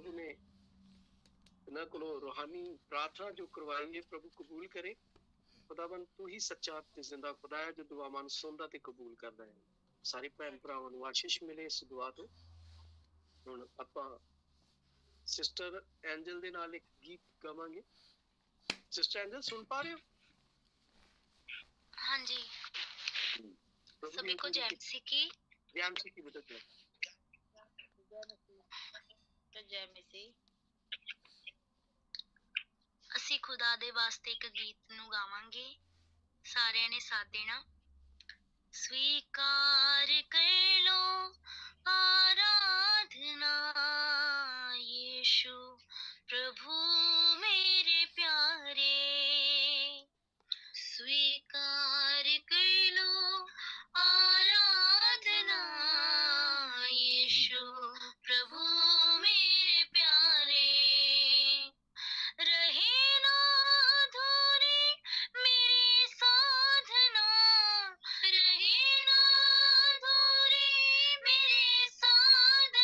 प्रभु ने इन्हां कोलों रूहानी प्रार्थना जो करवाई है प्रभु कबूल करे। खुदावन तू ही सच्चा ते जिंदा खुदा है जो दुआवां नूं सुणदा ते कबूल करदा है। सारे भैन भरावां नूं आशीष मिले इस दुआ तो। हुण आपां सिस्टर एंजल दे नाल एक गीत गावांगे। सिस्टर एंजल सुन पा रहे हो? हाँ जी। सभी को जय मसीह की। जय मसीह की बेटा जय मसीह। ਅਸੀਂ खुदा दे वास्ते एक गीत नूं गावांगे। सारिਆਂ ने साथ देना। स्वीकार कर लो आराधना यीशु प्रभु मेरे प्यारे। स्वीकार कर लो आराधना यीशु प्रभु मेरे प्यारे। रहे ना अधूरी मेरी साधना, रहे ना अधूरी मेरी साधना।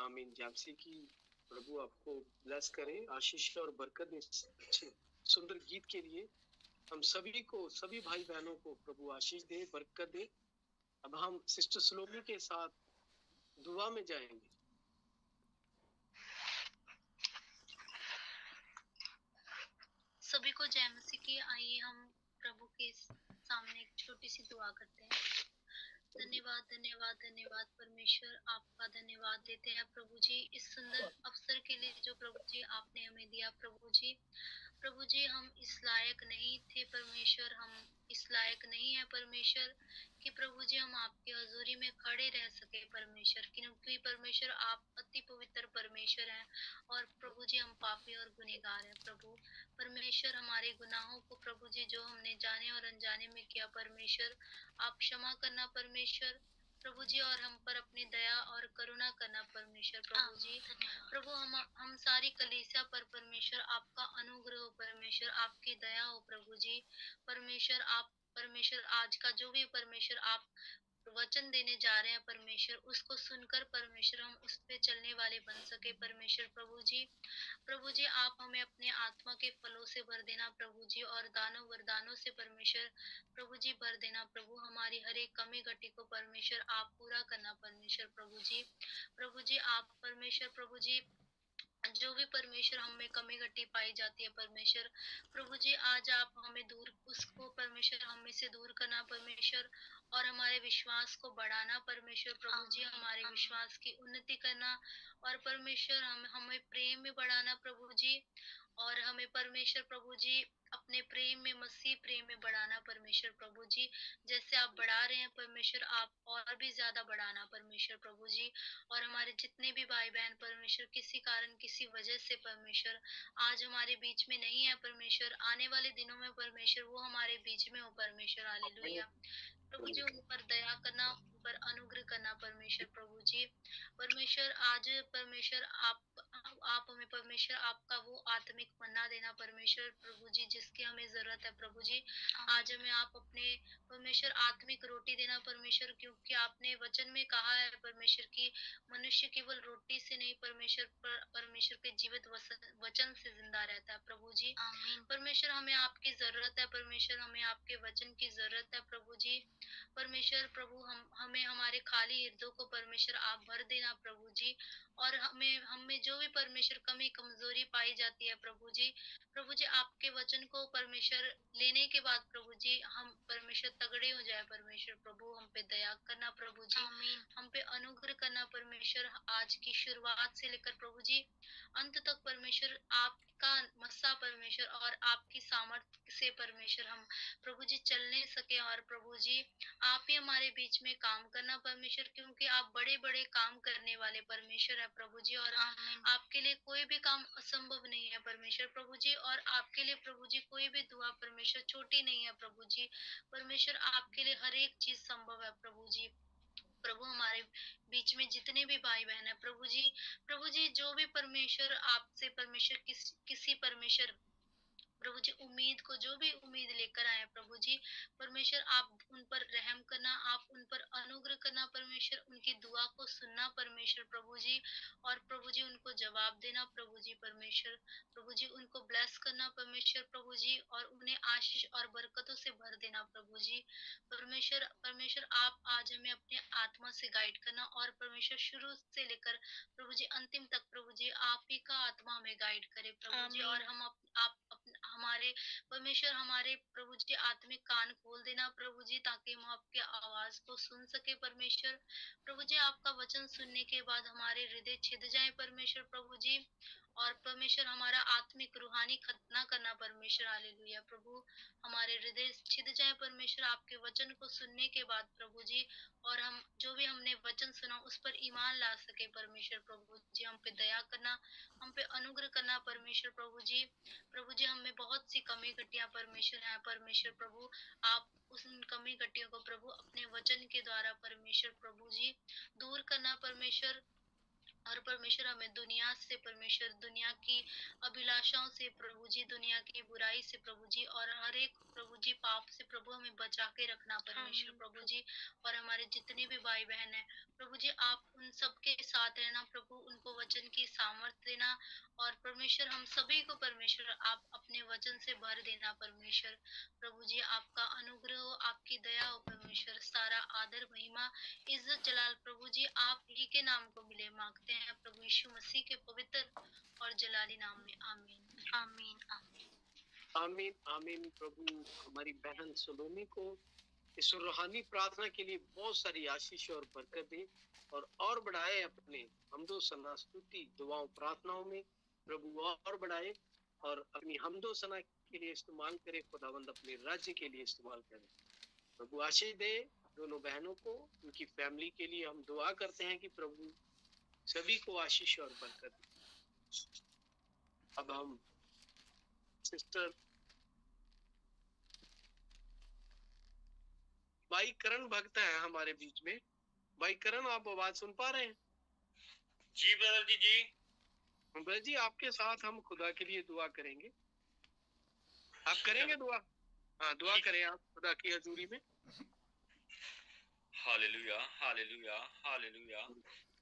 आमीन। जापसी की प्रभु आपको ब्लेस करे, आशीष और बरकत दे इस अच्छे सुंदर गीत के लिए। हम सभी को, सभी भाई बहनों को प्रभु आशीष दे, बरकत दे। अब हम सिस्टर सलोमी के साथ दुआ में जाएंगे। सभी को जय मसीह की। आइए हम प्रभु के सामने एक छोटी सी दुआ करते हैं। धन्यवाद धन्यवाद धन्यवाद परमेश्वर, आपका धन्यवाद देते हैं प्रभु जी इस सुंदर अवसर के लिए जो प्रभु जी आपने हमें दिया। प्रभु जी हम इस लायक नहीं थे परमेश्वर, हम इस लायक नहीं है परमेश्वर कि प्रभु जी हम आपकी हजूरी में खड़े रह सके परमेश्वर, क्योंकि परमेश्वर आप अति पवित्र परमेश्वर हैं और प्रभु जी हम पापी और गुनहगार हैं। प्रभु परमेश्वर हमारे गुनाहों को प्रभु जी जो हमने जाने और अनजाने में किया परमेश्वर आप क्षमा करना परमेश्वर प्रभु जी, और हम पर अपनी दया और करुणा करना परमेश्वर प्रभु जी। प्रभु हम सारी कलीसिया पर परमेश्वर आपका अनुग्रह हो परमेश्वर, आपकी दया हो प्रभु जी। परमेश्वर आज का जो भी परमेश्वर आप वचन देने जा रहे हैं परमेश्वर, उसको सुनकर परमेश्वर हम उस पे चलने वाले बन सके परमेश्वर प्रभु जी। प्रभु जी आप हमें अपने आत्मा के फलों से भर देना प्रभु जी, और दानों वरदानों से परमेश्वर प्रभु जी भर देना प्रभु। हमारी हर एक कमी घटी को परमेश्वर आप पूरा करना परमेश्वर प्रभु जी। प्रभु जी आप परमेश्वर प्रभु जी जो भी परमेश्वर हम में कमी घटी पाई जाती है परमेश्वर प्रभु जी, आज आप हमें दूर उसको परमेश्वर हमें से दूर करना परमेश्वर, और हमारे विश्वास को बढ़ाना परमेश्वर प्रभु जी, हमारे विश्वास की उन्नति करना, और परमेश्वर हमें प्रेम में बढ़ाना प्रभु जी, और हमें परमेश्वर प्रभु जी अपने प्रेम में, मसीह प्रेम में बढ़ाना परमेश्वर प्रभु जी। जैसे आप बढ़ा रहे हैं परमेश्वर आप और भी ज्यादा बढ़ाना परमेश्वर प्रभु जी। और हमारे जितने भी भाई बहन परमेश्वर किसी कारण किसी वजह से परमेश्वर आज हमारे बीच में नहीं है परमेश्वर, आने वाले दिनों में परमेश्वर वो हमारे बीच में हो परमेश्वर। हालेलुया प्रभु जी, उन पर दया करना, उन पर अनुग्रह करना परमेश्वर प्रभु जी। परमेश्वर आज परमेश्वर आप हमें परमेश्वर आपका वो आत्मिक मन्ना देना परमेश्वर प्रभु जी जिसकी हमें जरूरत है प्रभु जी। आज हमें आप अपने परमेश्वर आत्मिक रोटी देना परमेश्वर, क्योंकि आपने वचन में कहा है परमेश्वर की मनुष्य केवल रोटी से नहीं परमेश्वर परमेश्वर के जीवित वचन से जिंदा रहता है प्रभु जी। परमेश्वर हमें आपकी जरूरत है परमेश्वर, हमें आपके वचन की जरूरत है प्रभु जी। परमेश्वर प्रभु हमें हमारे खाली हृदय को परमेश्वर आप भर देना प्रभु जी, और हमें जो भी परमेश्वर कमी कमजोरी पाई जाती है प्रभु जी आपके वचन को परमेश्वर लेने के बाद प्रभु जी हम परमेश्वर तगड़े हो जाए परमेश्वर प्रभु। हम पे दया करना प्रभु जी, हम पे अनुग्रह करना परमेश्वर। आज की शुरुआत से लेकर प्रभु जी अंत तक परमेश्वर आपका मस्सा परमेश्वर और आपकी सामर्थ्य से परमेश्वर हम प्रभु जी चलने सके, और प्रभु जी आप ही हमारे बीच में काम करना परमेश्वर, क्योंकि आप बड़े बड़े काम करने वाले परमेश्वर है प्रभु जी, और आपके लिए कोई भी काम असंभव नहीं है परमेश्वर प्रभु जी, और आपके लिए प्रभु जी कोई भी दुआ परमेश्वर छोटी नहीं है प्रभु जी। परमेश्वर आपके लिए हर एक चीज संभव है प्रभु जी। प्रभु हमारे बीच में जितने भी भाई बहन है प्रभु जी जो भी परमेश्वर आपसे परमेश्वर किसी परमेश्वर प्रभु जी उम्मीद को जो भी उम्मीद लेकर आए प्रभु जी परमेश्वर आप उन पर रहम करना, आप उन पर अनुग्रह करना परमेश्वर, उनकी दुआ को सुनना परमेश्वर प्रभु जी, और प्रभु जी उनको जवाब देना प्रभु जी परमेश्वर प्रभु जी, उनको ब्लेस करना परमेश्वर प्रभु जी, और उन्हें आशीष और बरकतों से भर देना प्रभु जी। परमेश्वर आप आज हमें अपने आत्मा से गाइड करना, और परमेश्वर शुरू से लेकर प्रभु जी अंतिम तक प्रभु जी आप ही का आत्मा हमें गाइड करे प्रभु जी, और हम हमारे परमेश्वर हमारे प्रभु जी आत्मिक कान खोल देना प्रभु जी, ताकि हम आपके आवाज को सुन सके परमेश्वर प्रभु जी। आपका वचन सुनने के बाद हमारे हृदय छिद जाए परमेश्वर प्रभु जी, और परमेश्वर हमारा आत्मिक रूहानी खतना करना परमेश्वर। हालेलुया प्रभु हमारे हृदय छिद जाए परमेश्वर आपके वचन को सुनने के बाद प्रभु जी, और हम जो भी हमने वचन सुना उस पर ईमान ला सके परमेश्वर प्रभु जी। हम पे दया करना, हम पे अनुग्रह करना परमेश्वर प्रभु जी हमें बहुत सी कमी घटिया परमेश्वर है परमेश्वर प्रभु, आप उन कमी घटियों को प्रभु अपने वचन के द्वारा परमेश्वर प्रभु जी दूर करना परमेश्वर और परमेश्वर हमें दुनिया से, परमेश्वर दुनिया की अभिलाषाओं से प्रभु जी, दुनिया की बुराई से प्रभु जी, और हर एक प्रभु जी पाप से प्रभु हमें बचा के रखना परमेश्वर प्रभु जी। और हमारे जितने भी भाई बहन हैं प्रभु जी, आप उन सबके साथ रहना प्रभु, उनको वचन की सामर्थ्य देना। और परमेश्वर हम सभी को परमेश्वर आप अपने वचन से भर देना परमेश्वर प्रभु जी। आपका अनुग्रह हो, आपकी दया हो परमेश्वर। सारा आदर महिमा इज्जत जलाल प्रभु जी आप ही के नाम को मिले मांगते हैं प्रभु यीशु मसीह के पवित्र और जलाली नाम में। आमीन आमीन आमीन आमीन आमीन। प्रभु हमारी बहन सलोमी को इस रूहानी प्रार्थना के लिए बहुत सारी आशीष और बरकत दे और बढ़ाए अपने हमदो सना स्तुति दुआओं प्रार्थनाओं में प्रभु और बढ़ाए और अपनी हमदो सना के लिए इस्तेमाल करे, खुदावंद अपने राज्य के लिए इस्तेमाल करे। प्रभु आशीष दे दोनों बहनों को, उनकी फैमिली के लिए हम दुआ करते हैं कि प्रभु सभी को आशीष और बरकत दे। अब हम सिस्टर भाई करण भक्त है हमारे बीच में। भाई करण, आप आवाज सुन पा रहे हैं? जी ब्रदर जी। जी ब्रदर जी, आपके साथ हम खुदा के लिए दुआ करेंगे। आप करेंगे दुआ? हाँ, दुआ करें आप खुदा की हजूरी में। Hallelujah hallelujah hallelujah.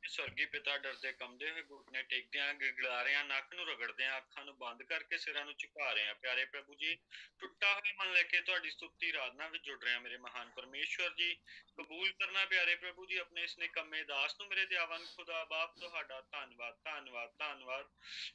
स्वर्गीय पिता, डरदे कंबदे हुए घुटने टेकदे हैं, गिड़गिड़ा रहे हैं, नक नूं रगड़दे हैं, अखां नूं बंद करके सिरां नूं झुका रहे हैं। प्यारे प्रभु जी, टुटा हुआ मन लेके तुहाडी स्तुति आराधना विच जुड़ रहे हैं। मेरे महान परमेश्वर जी, कबूल करना प्यारे प्रभु जी अपने इस निकम्मे दास नूं। मेरे दयावन खुदा बाप तुहाडा धन्नवाद धन्नवाद धन्नवाद।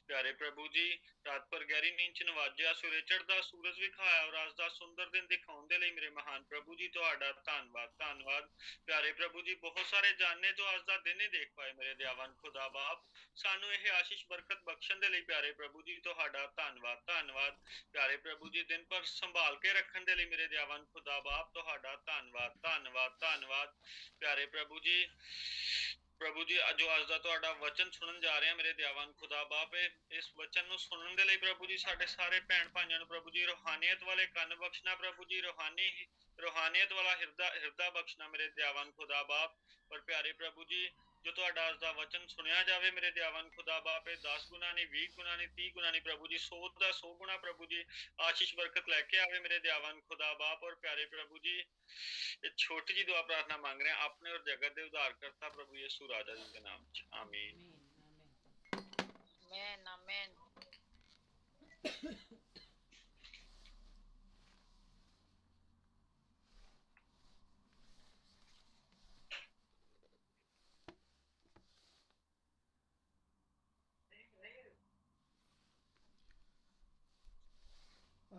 प्यारे प्रभु जी, रात पर गहरी नींद च नवाजिया, सवेरे चढ़दा सूरज विखाया और अज दा सुंदर दिन दिखाउण दे लई मेरे महान प्रभु जी तुहाडा धन्नवाद धन्नवाद। प्यारे प्रभु जी, बहुत सारे जाने तो अज दा दिन ही देख पाए मेरे दयावन खुदा बाप, सानू यह आशीष बरकत बख्शण दे लई प्यारे प्रभु जी तुहाडा धन्नवाद धन्नवाद। प्यारे प्रभु जी, दिन पर संभाल के रखण दे लई मेरे दयावन खुदा बाप तुहाडा धन्नवाद धन्नवाद धन्नवाद। प्यारे प्रभु जी जो अज दा तुहाडा वचन सुनन जा रहे हैं मेरे दयावन खुदा बाप, इस वचन नूं सुनन दे लई प्रभु जी साडे सारे भैण भाइयां नूं प्रभु जी रूहानियत वाले कन बख्शना प्रभु जी, रूहानियत वाला हिरदा बख्शना मेरे दयावन खुदा बाप। और प्यारे प्रभु जी, जो तुहाडा अज दा वचन सुनिया जावे मेरे दयावन खुदा बाप, 10 गुना नहीं 20 गुना नहीं 30 गुना नहीं प्रभु जी, 100 दा 100 गुना प्रभु जी आशीष बरकत लेके आवे मेरे दयावन खुदा बाप। और प्यारे प्रभु जी, एक छोटी जी दुआ प्रार्थना मांग रहे हैं अपने और जगत के उद्धारकर्ता प्रभु यीशु राजा जी के नाम च, आमीन आमेन आमेन।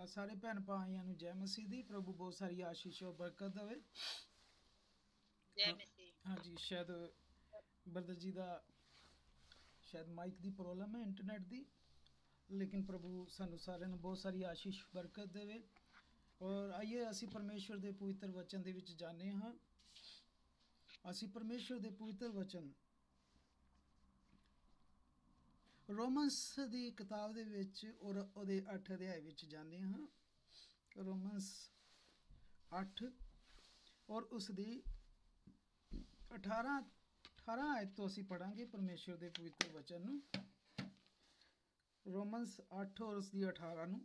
सारे भैन भाइयों ਨੂੰ जय मसीह दी। प्रभु बहुत सारी आशीष और बरकत देवे। जय मसीह। हाँ जी, शायद ब्रदर जी का शायद माइक की प्रॉब्लम है, इंटरनेट की, लेकिन प्रभु सानू सारे बहुत सारी आशीष बरकत देवे। और आइए असी परमेश्वर के पवित्र वचन दे विच जाने हाँ। असी परमेश्वर के पवित्र वचन रोमन्स की किताब दे विच और उहदे 8 अध्याय विच जाने हाँ। रोमन्स 8 और उसकी 18 आयत तो असी पढ़ांगे परमेश्वर के पवित्र वचन नूं। रोमन्स 8 और उसकी 18 नूं।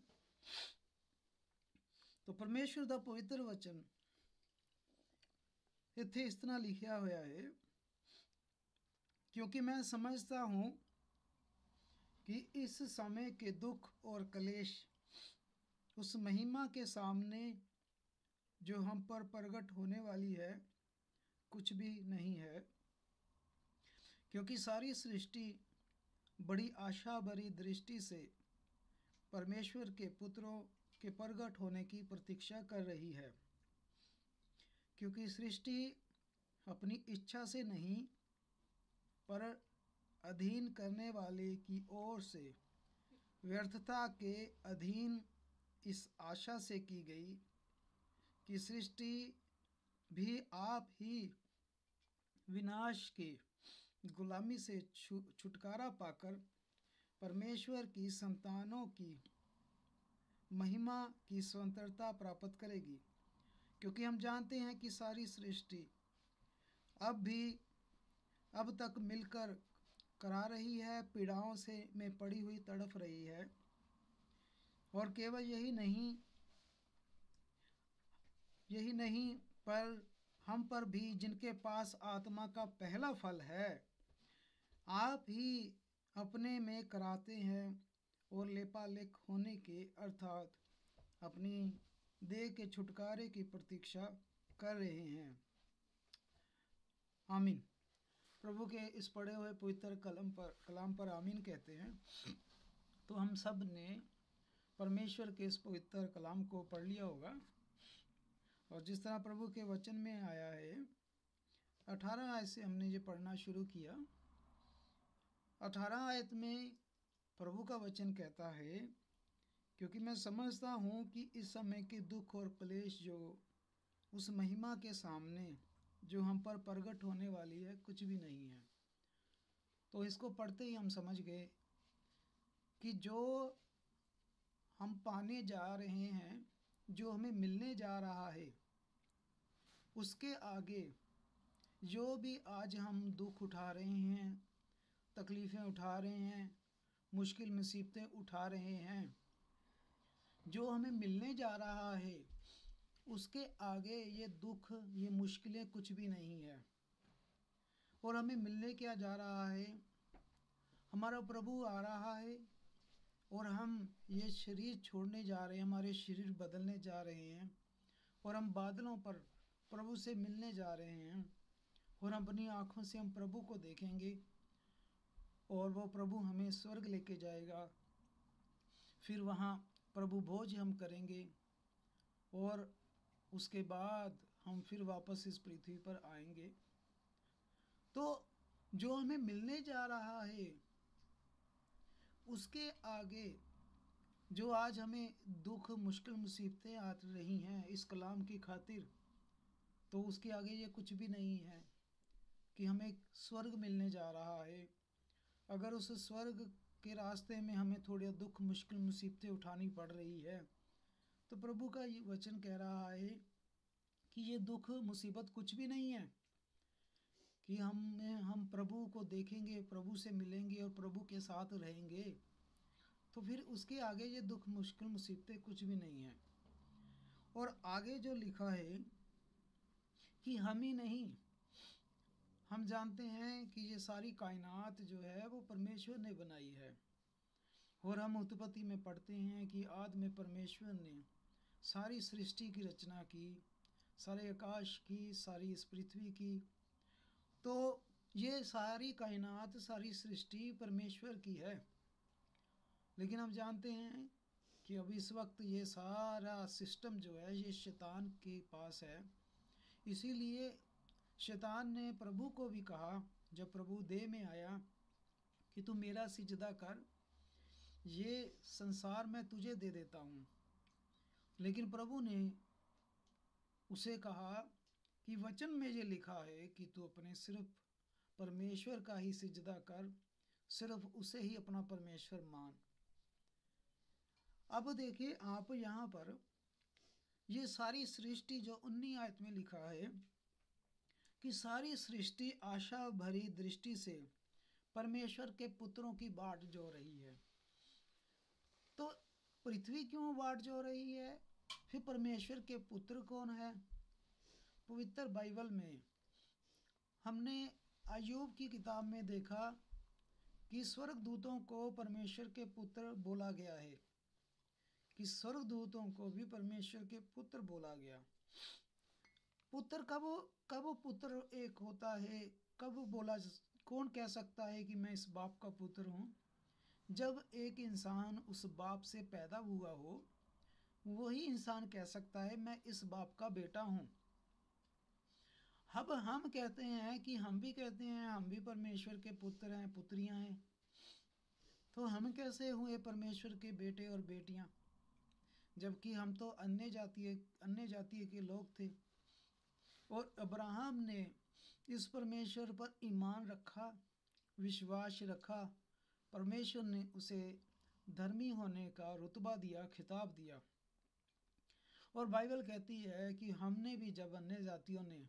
तो परमेश्वर का पवित्र वचन इत्थे इस तरह लिखिया होया है, क्योंकि मैं समझता हूँ कि इस समय के दुख और क्लेश उस महिमा के सामने जो हम पर प्रकट होने वाली है कुछ भी नहीं है। क्योंकि सारी सृष्टि बड़ी आशा भरी दृष्टि से परमेश्वर के पुत्रों के प्रकट होने की प्रतीक्षा कर रही है। क्योंकि सृष्टि अपनी इच्छा से नहीं पर अधीन करने वाले की ओर से व्यर्थता के अधीन इस आशा से की गई कि सृष्टि भी आप ही विनाश की गुलामी से छुटकारा पाकर परमेश्वर की संतानों की महिमा की स्वतंत्रता प्राप्त करेगी। क्योंकि हम जानते हैं कि सारी सृष्टि अब तक मिलकर करा रही है, पीड़ाओं से में पड़ी हुई तड़फ रही है। और केवल यही नहीं पर हम पर भी, जिनके पास आत्मा का पहला फल है, आप ही अपने में कराते हैं और लेपालेख होने के अर्थात अपनी देह के छुटकारे की प्रतीक्षा कर रहे हैं। आमीन। प्रभु के इस पढ़े हुए पवित्र कलाम पर आमीन कहते हैं। तो हम सब ने परमेश्वर के इस पवित्र कलाम को पढ़ लिया होगा, और जिस तरह प्रभु के वचन में आया है, 18 आयत से हमने ये पढ़ना शुरू किया। 18 आयत में प्रभु का वचन कहता है, क्योंकि मैं समझता हूँ कि इस समय के दुख और क्लेश जो उस महिमा के सामने जो हम पर प्रकट होने वाली है, कुछ भी नहीं है। तो इसको पढ़ते ही हम समझ गए कि जो हम पाने जा रहे हैं, जो हमें मिलने जा रहा है, उसके आगे जो भी आज हम दुख उठा रहे हैं, तकलीफ़ें उठा रहे हैं, मुश्किल मुसीबतें उठा रहे हैं, जो हमें मिलने जा रहा है, उसके आगे ये दुख, ये मुश्किलें कुछ भी नहीं है। और हमें मिलने क्या जा रहा है? हमारा प्रभु आ रहा है और हम ये शरीर छोड़ने जा रहे हैं, हमारे शरीर बदलने जा रहे हैं, और हम बादलों पर प्रभु से मिलने जा रहे हैं, और अपनी आँखों से हम प्रभु को देखेंगे, और वो प्रभु हमें स्वर्ग लेके जाएगा। फिर वहाँ प्रभु भोज हम करेंगे, और उसके बाद हम फिर वापस इस पृथ्वी पर आएंगे। तो जो हमें मिलने जा रहा है, उसके आगे जो आज हमें दुख, मुश्किल, मुसीबतें आ रही हैं इस कलाम की खातिर, तो उसके आगे ये कुछ भी नहीं है कि हमें स्वर्ग मिलने जा रहा है। अगर उस स्वर्ग के रास्ते में हमें थोड़े दुख, मुश्किल, मुसीबतें उठानी पड़ रही है, तो प्रभु का ये वचन कह रहा है कि ये दुख, मुसीबत कुछ भी नहीं है, कि हम प्रभु को देखेंगे, प्रभु से मिलेंगे और प्रभु के साथ रहेंगे। तो फिर उसके आगे ये दुख, मुश्किल, मुसीबतें कुछ भी नहीं है। और आगे जो लिखा है कि हम ही नहीं, हम जानते हैं कि ये सारी कायनात जो है वो परमेश्वर ने बनाई है। और हम उत्पत्ति में पढ़ते हैं कि आदि में परमेश्वर ने सारी सृष्टि की रचना की, सारे आकाश की, सारी इस पृथ्वी की। तो ये सारी कायनात, सारी सृष्टि परमेश्वर की है। लेकिन हम जानते हैं कि अब इस वक्त ये सारा सिस्टम जो है ये शैतान के पास है। इसीलिए शैतान ने प्रभु को भी कहा, जब प्रभु देह में आया, कि तू मेरा सिजदा कर, ये संसार मैं तुझे दे देता हूँ। लेकिन प्रभु ने उसे कहा कि वचन में ये लिखा है कि तू अपने सिर्फ परमेश्वर का ही सिजदा कर, सिर्फ उसे ही अपना परमेश्वर मान। अब देखिए आप यहाँ पर ये सारी सृष्टि जो 19 आयत में लिखा है कि सारी सृष्टि आशा भरी दृष्टि से परमेश्वर के पुत्रों की बाट जो रही है। तो पृथ्वी क्यों बाट जो रही है? फिर परमेश्वर के पुत्र कौन है? पवित्र बाइबल में हमने अय्यूब की किताब में देखा कि स्वर्गदूतों को परमेश्वर के पुत्र बोला गया है, कि स्वर्गदूतों को भी परमेश्वर के पुत्र बोला गया। पुत्र कब पुत्र एक होता है, कब बोला, कौन कह सकता है कि मैं इस बाप का पुत्र हूँ? जब एक इंसान उस बाप से पैदा हुआ हो, वही इंसान कह सकता है मैं इस बाप का बेटा हूँ। अब हम कहते हैं कि हम भी कहते हैं हम भी परमेश्वर के पुत्र हैं, पुत्रियां हैं। तो हम कैसे हुए परमेश्वर के बेटे और बेटियां, जबकि हम तो अन्य जातीय के लोग थे। और अब्राहम ने इस परमेश्वर पर ईमान रखा, विश्वास रखा। परमेश्वर ने उसे धर्मी होने का रुतबा दिया, खिताब दिया। और बाइबल कहती है कि हमने भी, जब अन्य जातियों ने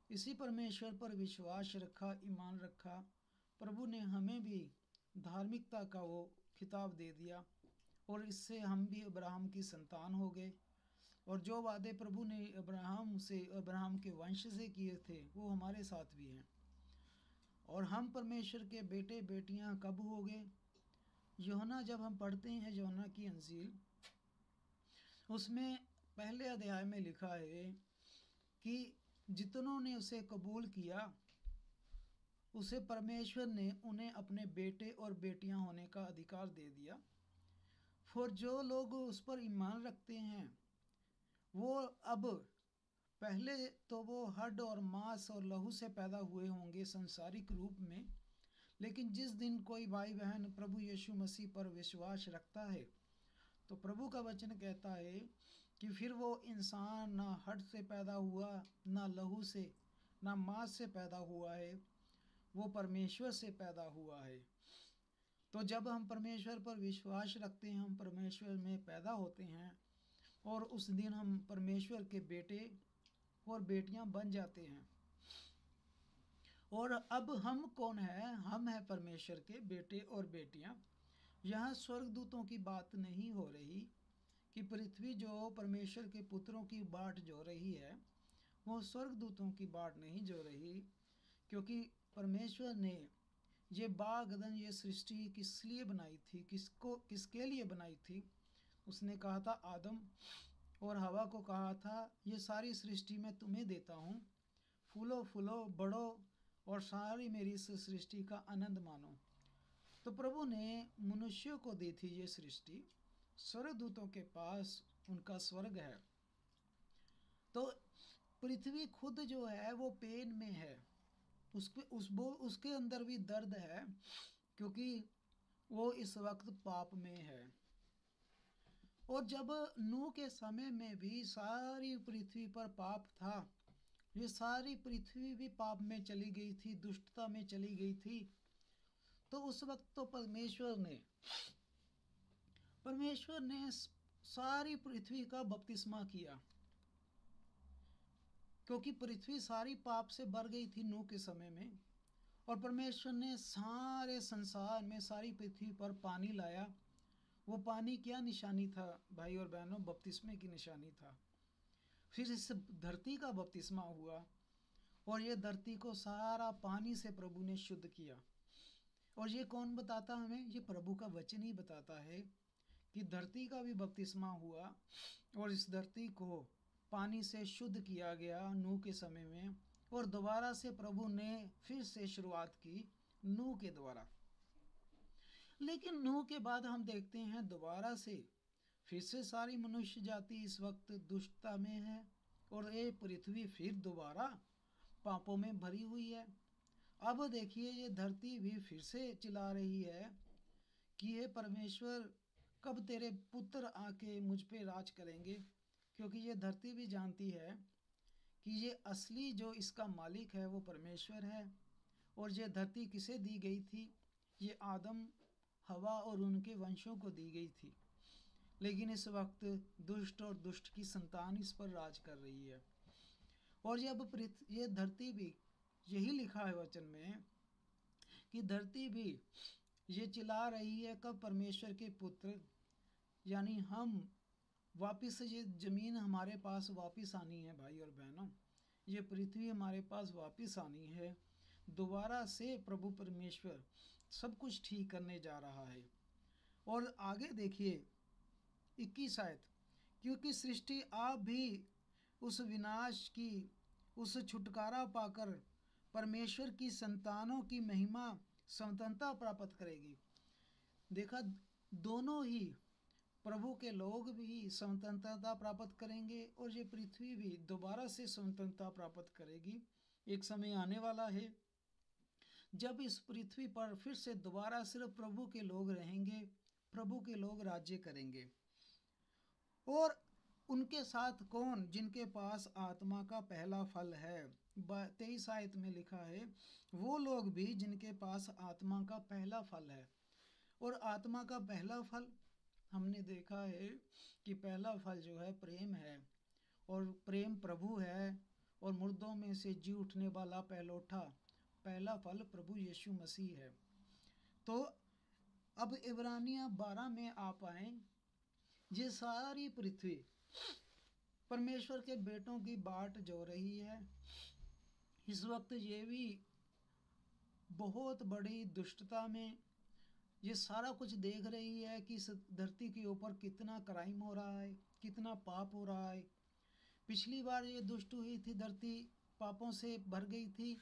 इसी परमेश्वर पर विश्वास रखा, ईमान रखा, प्रभु ने हमें भी धार्मिकता का वो खिताब दे दिया और इससे हम भी अब्राहम की संतान हो गए। और जो वादे प्रभु ने अब्राहम के वंश से किए थे वो हमारे साथ भी हैं। और हम परमेश्वर के बेटे बेटियां कब हो गए? यूहन्ना, जब हम पढ़ते हैं यूहन्ना की अंजील, उसमें पहले अध्याय में लिखा है कि जितनों ने उसे कबूल किया उसे परमेश्वर ने उन्हें अपने बेटे और बेटियां होने का अधिकार दे दिया। फिर जो लोग उस पर ईमान रखते हैं वो अब पहले तो वो हड्ड और मांस और लहू से पैदा हुए होंगे संसारिक रूप में, लेकिन जिस दिन कोई भाई बहन प्रभु यीशु मसीह पर विश्वास रखता है तो प्रभु का वचन कहता है कि फिर वो इंसान ना हड्ड से पैदा हुआ, ना लहू से, ना मांस से पैदा हुआ है, वो परमेश्वर से पैदा हुआ है। तो जब हम परमेश्वर पर विश्वास रखते हैं हम परमेश्वर में पैदा होते हैं और उस दिन हम परमेश्वर के बेटे और बेटियां बन जाते हैं। और अब हम कौन है? हम हैं परमेश्वर के बेटे और बेटियां। यहाँ स्वर्गदूतों की बात नहीं हो रही कि पृथ्वी जो परमेश्वर के पुत्रों की बाट जो रही है वो स्वर्गदूतों की बाट नहीं जो रही, क्योंकि परमेश्वर ने ये बागदन ये सृष्टि किस लिए बनाई थी, किसके लिए बनाई थी? उसने कहा था आदम और हवा को कहा था ये सारी सृष्टि मैं तुम्हें देता हूँ, फूलो फूलो बढ़ो और सारी मेरी इस सृष्टि का आनंद मानो। तो प्रभु ने मनुष्यों को दी थी ये सृष्टि, स्वर्गदूतों के पास उनका स्वर्ग है। तो पृथ्वी खुद जो है वो पेन में है, उसके अंदर भी दर्द है क्योंकि वो इस वक्त पाप में है। और जब नूह के समय में भी सारी पृथ्वी पर पाप था, ये सारी पृथ्वी भी पाप में चली गई थी, दुष्टता में चली गई थी। तो उस वक्त तो परमेश्वर ने सारी पृथ्वी का बपतिस्मा किया, क्योंकि पृथ्वी सारी पाप से भर गई थी नूह के समय में। और परमेश्वर ने सारे संसार में सारी पृथ्वी पर पानी लाया। वो पानी क्या निशानी था भाई और बहनों? बपतिस्मे की निशानी था। फिर इस धरती का बपतिस्मा हुआ और ये धरती को सारा पानी से प्रभु ने शुद्ध किया। और ये कौन बताता हमें? ये प्रभु का वचन ही बताता है कि धरती का भी बपतिस्मा हुआ और इस धरती को पानी से शुद्ध किया गया नूह के समय में। और दोबारा से प्रभु ने फिर से शुरुआत की नूह के द्वारा। लेकिन नूह के बाद हम देखते हैं दोबारा से फिर से सारी मनुष्य जाति इस वक्त दुष्टता में है और ये पृथ्वी फिर दोबारा पापों में भरी हुई है। अब देखिए ये धरती भी फिर से चिल्ला रही है कि हे परमेश्वर, कब तेरे पुत्र आके मुझ पे राज करेंगे? क्योंकि ये धरती भी जानती है कि ये असली जो इसका मालिक है वो परमेश्वर है। और ये धरती किसे दी गई थी? ये आदम, हवा और उनके वंशों को दी गई थी। लेकिन इस वक्त दुष्ट और दुष्ट की संतान इस पर राज कर रही है। और ये धरती भी, यही लिखा है वचन में कि धरती भी ये चिल्ला रही है कब परमेश्वर के पुत्र यानी हम वापस, ये ज़मीन हमारे पास वापस आनी है भाई और बहनों, ये पृथ्वी हमारे पास वापस आनी है। दोबारा से प्रभु परमेश्वर सब कुछ ठीक करने जा रहा है। और आगे देखिए 21 आयत, क्योंकि सृष्टि आप भी उस विनाश की, उस छुटकारा पाकर परमेश्वर की संतानों की महिमा स्वतंत्रता प्राप्त करेगी। देखा, दोनों ही प्रभु के लोग भी स्वतंत्रता प्राप्त करेंगे और ये पृथ्वी भी दोबारा से स्वतंत्रता प्राप्त करेगी। एक समय आने वाला है जब इस पृथ्वी पर फिर से दोबारा सिर्फ प्रभु के लोग रहेंगे, प्रभु के लोग राज्य करेंगे। और उनके साथ कौन? जिनके पास आत्मा का पहला फल है। 23 आयत में लिखा है, वो लोग भी जिनके पास आत्मा का पहला फल है। और आत्मा का पहला फल हमने देखा है कि पहला फल जो है प्रेम है, और प्रेम प्रभु है। और मुर्दों में से जी उठने वाला पहलौठा पहला फल प्रभु यीशु मसीह है। तो अब इब्रानियाँ 12 में आप आए। ये सारी पृथ्वी परमेश्वर के बेटों की बाट जो रही है। इस वक्त ये भी बहुत बड़ी दुष्टता में ये सारा कुछ देख रही है कि इस धरती के ऊपर कितना क्राइम हो रहा है, कितना पाप हो रहा है। पिछली बार ये दुष्ट हुई थी, धरती पापों से भर गई थी,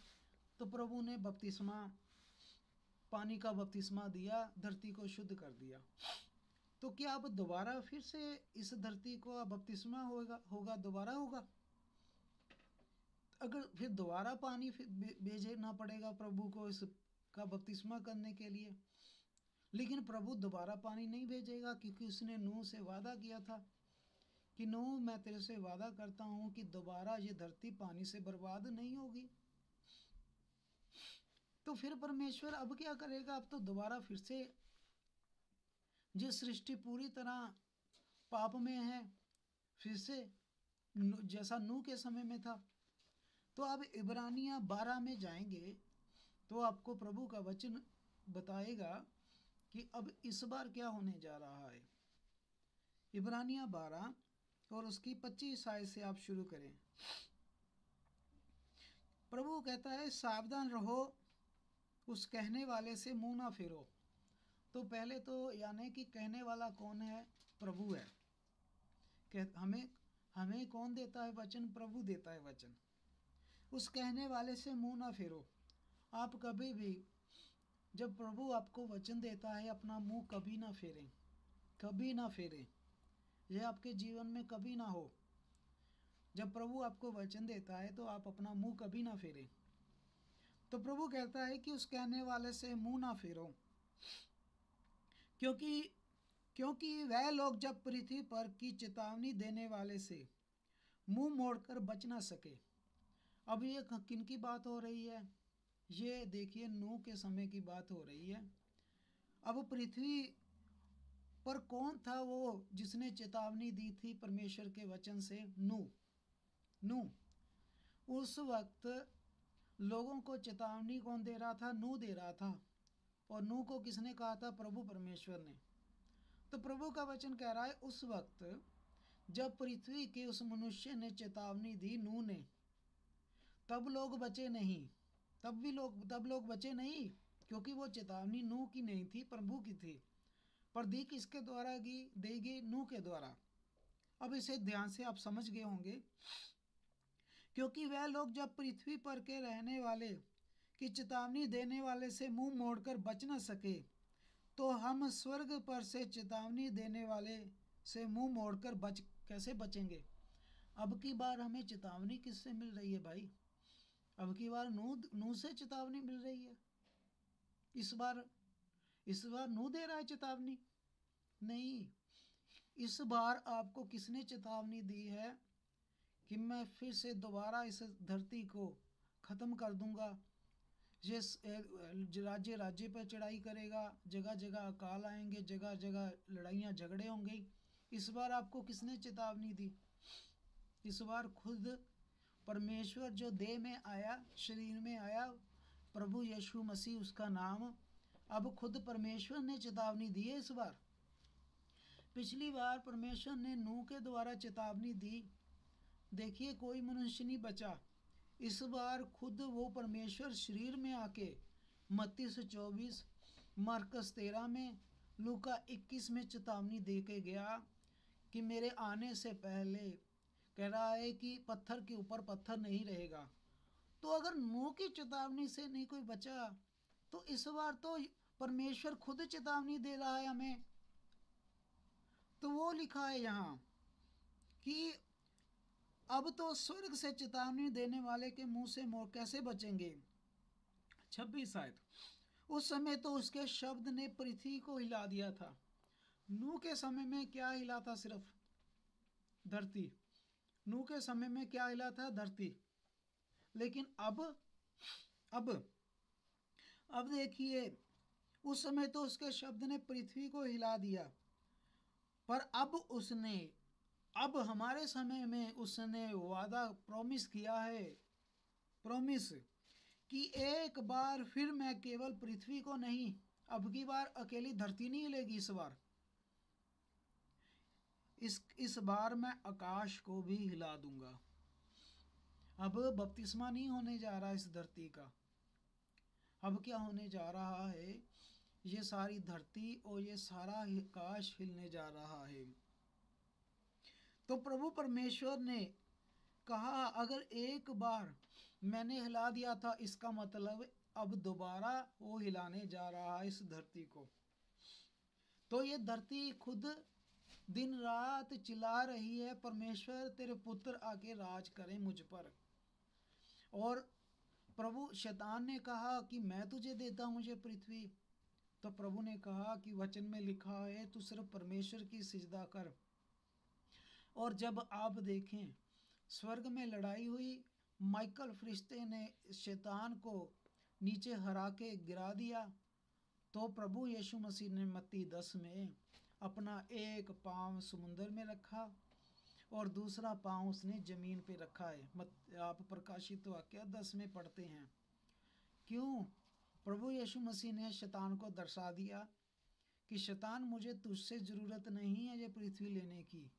तो प्रभु ने बपतिस्मा, पानी का बपतिस्मा दिया, धरती को शुद्ध कर दिया। तो क्या अब दोबारा फिर से इस धरती को बपतिस्मा होगा दोबारा होगा? अगर फिर दोबारा पानी भेजना पड़ेगा प्रभु को इसका बपतिस्मा करने के लिए। लेकिन प्रभु दोबारा पानी नहीं भेजेगा, क्योंकि उसने नूह से वादा किया था कि नूह, मैं तेरे से वादा करता हूँ कि दोबारा ये धरती पानी से बर्बाद नहीं होगी। तो फिर परमेश्वर अब क्या करेगा? अब तो दोबारा फिर से ये सृष्टि पूरी तरह पाप में है, फिर से जैसा नूह के समय में था। तो अब इब्रानियाँ 12 में जाएंगे तो आपको प्रभु का वचन बताएगा कि अब इस बार क्या होने जा रहा है। इब्रानियाँ 12 और उसकी 25 आयत से आप शुरू करें। प्रभु कहता है, सावधान रहो, उस कहने वाले से मुंह ना फेरो। तो पहले तो यानी कि कहने वाला कौन है? प्रभु है। हमें कौन देता है वचन? प्रभु देता है वचन। उस कहने वाले से मुंह ना फेरो। आप कभी भी जब प्रभु आपको वचन देता है, अपना मुंह कभी ना फेरें, कभी ना फेरें। यह आपके जीवन में कभी ना हो। जब प्रभु आपको वचन देता है तो आप अपना मुंह कभी ना फेरें। तो प्रभु कहता है कि उस कहने वाले से मुंह ना फेरो, क्योंकि वह लोग जब पृथ्वी पर की चेतावनी देने वाले से मुंह मोड़कर बच ना सके। अब ये किन की बात हो रही है? ये देखिए, नूह के समय की बात हो रही है। अब पृथ्वी पर कौन था वो जिसने चेतावनी दी थी परमेश्वर के वचन से? नूह। उस वक्त लोगों को चेतावनी कौन दे रहा था? नूह दे रहा था। और नूह को किसने कहा था? प्रभु परमेश्वर ने। तो प्रभु का वचन कह रहा है, उस वक्त जब पृथ्वी के उस मनुष्य ने चेतावनी दी, नूह ने, तब लोग बचे नहीं। तब लोग बचे नहीं, क्योंकि वो चेतावनी नूह की नहीं थी, प्रभु की थी। पर दी किसके द्वारा देगी? नूह के द्वारा। अब इसे ध्यान से आप समझ गए होंगे। क्योंकि वह लोग जब पृथ्वी पर के रहने वाले की चेतावनी देने वाले से मुंह मोड़कर बच न सके, तो हम स्वर्ग पर से चेतावनी देने वाले से मुंह मोड़कर कैसे बचेंगे? अब की बार हमें चेतावनी किससे मिल रही है भाई? अब की बार नूह से चेतावनी मिल रही है। इस बार नूह दे रहा है चेतावनी? नहीं, इस बार आपको किसने चेतावनी दी है कि मैं फिर से दोबारा इस धरती को ख़त्म कर दूंगा। ये राज्य पर चढ़ाई करेगा, जगह जगह अकाल आएंगे, जगह जगह लड़ाइयाँ झगड़े होंगे। इस बार आपको किसने चेतावनी दी? इस बार खुद परमेश्वर जो देह में आया, शरीर में आया, प्रभु यीशु मसीह उसका नाम, अब खुद परमेश्वर ने चेतावनी दी है इस बार। पिछली बार परमेश्वर ने नूह के द्वारा चेतावनी दी, देखिए कोई मनुष्य नहीं बचा। इस बार खुद वो परमेश्वर शरीर में आके मत्ती 24, मार्कस 13 में, लूका 21 में चेतावनी दे के गया कि मेरे आने से पहले कह रहा है कि पत्थर के ऊपर पत्थर नहीं रहेगा। तो अगर नूह की चेतावनी से नहीं कोई बचा, तो इस बार तो परमेश्वर खुद चेतावनी दे रहा है हमें। तो वो लिखा है यहाँ कि अब तो स्वर्ग से चेतावनी देने वाले के मुंह से मोर कैसे बचेंगे। 26 आयत। उस समय तो उसके शब्द ने पृथ्वी को हिला दिया था। नूह के समय में क्या हिला था? सिर्फ धरती। नूह के समय में क्या हिला था? धरती। लेकिन अब देखिए, उस समय तो उसके शब्द ने पृथ्वी को हिला दिया, पर अब हमारे समय में उसने वादा प्रॉमिस किया है, कि एक बार फिर मैं केवल पृथ्वी को नहीं, अब की बार अकेली धरती नहीं हिलेगी, इस बार मैं आकाश को भी हिला दूंगा। अब बपतिस्मा नहीं होने जा रहा इस धरती का, अब क्या होने जा रहा है, ये सारी धरती और ये सारा आकाश हिलने जा रहा है। तो प्रभु परमेश्वर ने कहा अगर एक बार मैंने हिला दिया था, इसका मतलब अब दोबारा वो हिलाने जा रहा है इस धरती को। तो ये धरती खुद दिन रात चिल्ला रही है, परमेश्वर तेरे पुत्र आके राज करें मुझ पर। और प्रभु शैतान ने कहा कि मैं तुझे देता हूँ मुझे पृथ्वी। तो प्रभु ने कहा कि वचन में लिखा है तू सिर्फ परमेश्वर की सिजदा कर। और जब आप देखें स्वर्ग में लड़ाई हुई, माइकल फरिश्ते ने शैतान को नीचे हरा के गिरा दिया, तो प्रभु यीशु मसीह ने मत्ती 10 में अपना एक पाँव समुंदर में रखा और दूसरा पाँव उसने जमीन पे रखा है। आप प्रकाशित वाक्य 10 में पढ़ते हैं। क्यों? प्रभु यीशु मसीह ने शैतान को दर्शा दिया कि शैतान मुझे तुझसे ज़रूरत नहीं है ये पृथ्वी लेने की,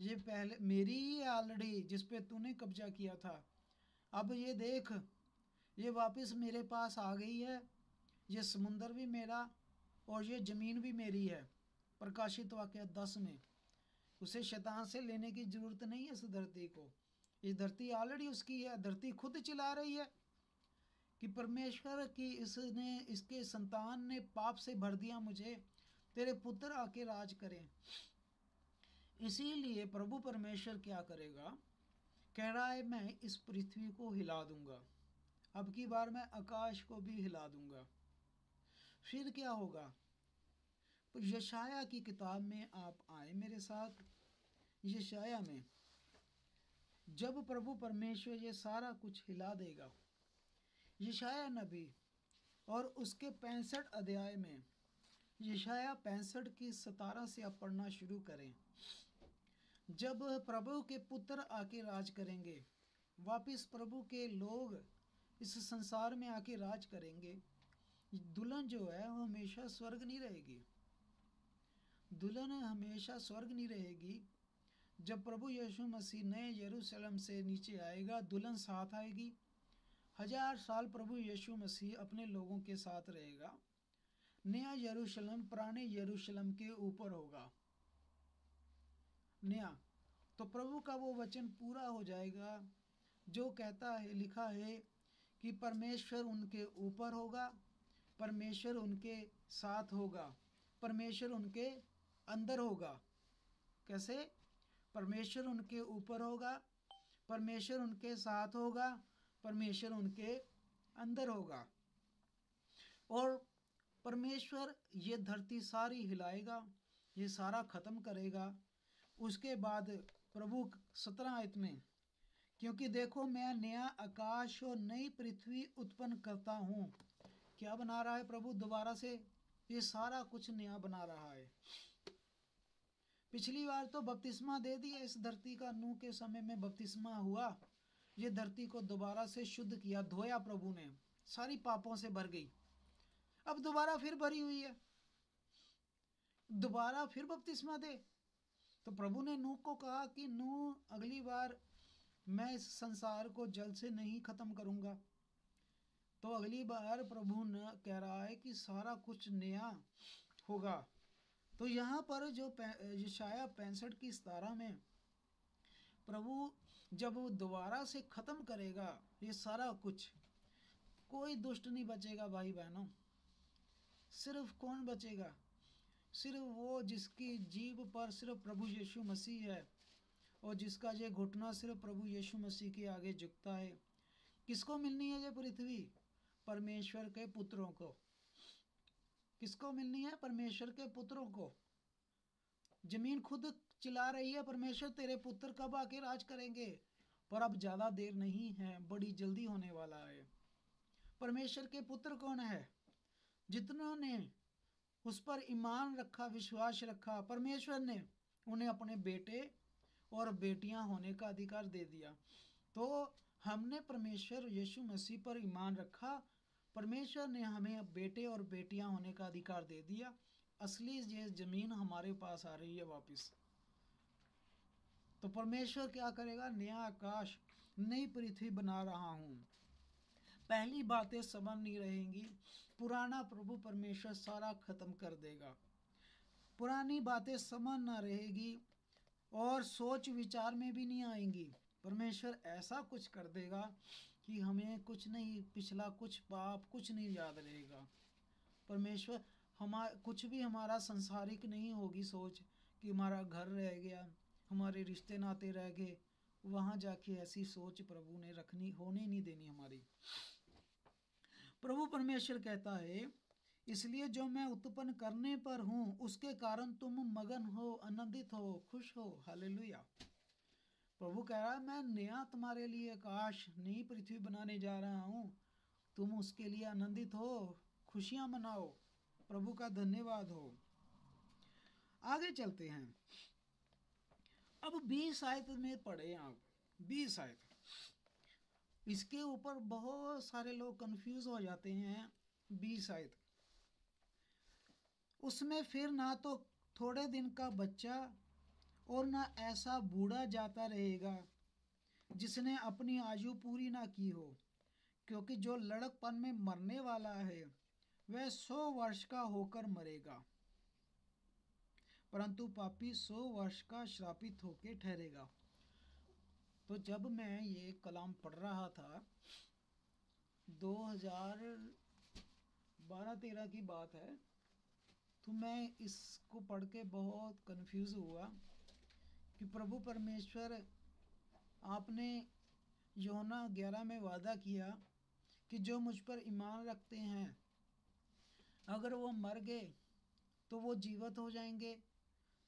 ये पहले मेरी ही ऑलरेडी जिस पे तूने कब्जा किया था। अब ये देख, ये वापस मेरे पास आ गई है, ये समुंदर भी मेरा और ये ज़मीन भी मेरी है। प्रकाशित वाक्य 10 में उसे शैतान से लेने की ज़रूरत नहीं है इस धरती को, ये धरती ऑलरेडी उसकी है। धरती खुद चिल्ला रही है कि परमेश्वर की इसके संतान ने पाप से भर दिया मुझे, तेरे पुत्र आके राज करें। इसीलिए प्रभु परमेश्वर क्या करेगा, कह रहा है मैं इस पृथ्वी को हिला दूंगा, अब की बार मैं आकाश को भी हिला दूंगा। फिर क्या होगा? यशाया की किताब में आप आए मेरे साथ। यशाया में जब प्रभु परमेश्वर ये सारा कुछ हिला देगा, यशाया नबी और उसके 65 अध्याय में, यशाया 65 की 17 से आप पढ़ना शुरू करें। जब प्रभु के पुत्र आके राज करेंगे, वापिस प्रभु के लोग इस संसार में आके राज करेंगे, दुल्हन जो है वो हमेशा स्वर्ग नहीं रहेगी। दुल्हन हमेशा स्वर्ग नहीं रहेगी। जब प्रभु यीशु मसीह नए यरूशलेम से नीचे आएगा, दुल्हन साथ आएगी। 1000 साल प्रभु यीशु मसीह अपने लोगों के साथ रहेगा। नया यरूशलेम पुराने यरूशलेम के ऊपर होगा। नया तो प्रभु का वो वचन पूरा हो जाएगा जो कहता है, लिखा है कि परमेश्वर उनके ऊपर होगा, परमेश्वर उनके साथ होगा, परमेश्वर उनके अंदर होगा। कैसे? परमेश्वर उनके ऊपर होगा, परमेश्वर उनके साथ होगा, परमेश्वर उनके अंदर होगा। और परमेश्वर ये धरती सारी हिलाएगा, ये सारा ख़त्म करेगा। उसके बाद प्रभु 17 आयत में, क्योंकि देखो मैं नया आकाश और नई पृथ्वी उत्पन्न करता हूँ। क्या बना रहा है प्रभु? दोबारा से ये सारा कुछ नया बना रहा है। पिछली बार तो बपतिस्मा दे दिया इस धरती का, नूह के समय में बपतिस्मा हुआ, ये धरती को दोबारा से शुद्ध किया, धोया प्रभु ने, सारी पापों से भर गई। अब दोबारा फिर भरी हुई है, दोबारा फिर बपतिस्मा दे। तो प्रभु ने नूह को कहा कि नूह अगली बार मैं इस संसार को जल से नहीं खत्म करूंगा। तो अगली बार प्रभु ने कह रहा है कि सारा कुछ नया होगा। तो यहाँ पर जो यशाया 65 की 17 में प्रभु जब दोबारा से खत्म करेगा ये सारा कुछ, कोई दुष्ट नहीं बचेगा भाई बहनों। सिर्फ कौन बचेगा? सिर्फ वो जिसकी जीभ पर सिर्फ प्रभु यीशु मसीह है और जिसका ये घुटना सिर्फ प्रभु यीशु मसीह के आगे झुकता है। किसको मिलनी है ये पृथ्वी? परमेश्वर के पुत्रों को। किसको मिलनी है? परमेश्वर के पुत्रों को। जमीन खुद चिल्ला रही है, परमेश्वर तेरे पुत्र कब आके राज करेंगे? पर अब ज़्यादा देर नहीं है, बड़ी जल्दी होने वाला है। परमेश्वर के पुत्र कौन है? जितनों ने उस पर ईमान रखा, विश्वास रखा, परमेश्वर ने उन्हें अपने बेटे और बेटियां होने का अधिकार दे दिया। तो हमने परमेश्वर यीशु मसीह पर ईमान रखा, परमेश्वर ने हमें अब बेटे और बेटियां होने का अधिकार दे दिया। असली ये ज़मीन हमारे पास आ रही है वापस। तो परमेश्वर क्या करेगा? नया आकाश नई पृथ्वी बना रहा हूँ। पहली बातें समझ नहीं रहेंगी, पुराना प्रभु परमेश्वर सारा खत्म कर देगा। पुरानी बातें समझ ना रहेगी और सोच विचार में भी नहीं आएंगी। परमेश्वर ऐसा कुछ कर देगा कि हमें कुछ नहीं, पिछला कुछ पाप कुछ नहीं याद रहेगा। परमेश्वर कुछ भी हमारा संसारिक नहीं होगी सोच कि हमारा घर रह गया, हमारे रिश्ते नाते रह गए। वहाँ जाके ऐसी सोच प्रभु ने रखनी, होने नहीं देनी हमारी। प्रभु परमेश्वर कहता है, इसलिए जो मैं उत्पन्न करने पर हूँ उसके कारण तुम मगन हो, आनंदित हो, खुश हो। हालेलुया। प्रभु कह रहा है, मैं नया तुम्हारे लिए आकाश नई पृथ्वी बनाने जा रहा हूँ, तुम उसके लिए आनंदित हो, खुशियाँ मनाओ, प्रभु का धन्यवाद हो। आगे चलते हैं। अब 20 आयत में पढ़े आप, 20 आयत। इसके ऊपर बहुत सारे लोग कंफ्यूज हो जाते हैं। 20 आयत, उसमें फिर ना तो थोड़े दिन का बच्चा और ना ऐसा बूढ़ा जाता रहेगा जिसने अपनी आयु पूरी ना की हो, क्योंकि जो लड़कपन में मरने वाला है वह 100 वर्ष का होकर मरेगा, परंतु पापी 100 वर्ष का श्रापित होकर ठहरेगा। तो जब मैं ये कलाम पढ़ रहा था, 2012-13 की बात है, तो मैं इसको पढ़ के बहुत कंफ्यूज हुआ कि प्रभु परमेश्वर, आपने यूहन्ना 11 में वादा किया कि जो मुझ पर ईमान रखते हैं अगर वो मर गए तो वो जीवित हो जाएंगे,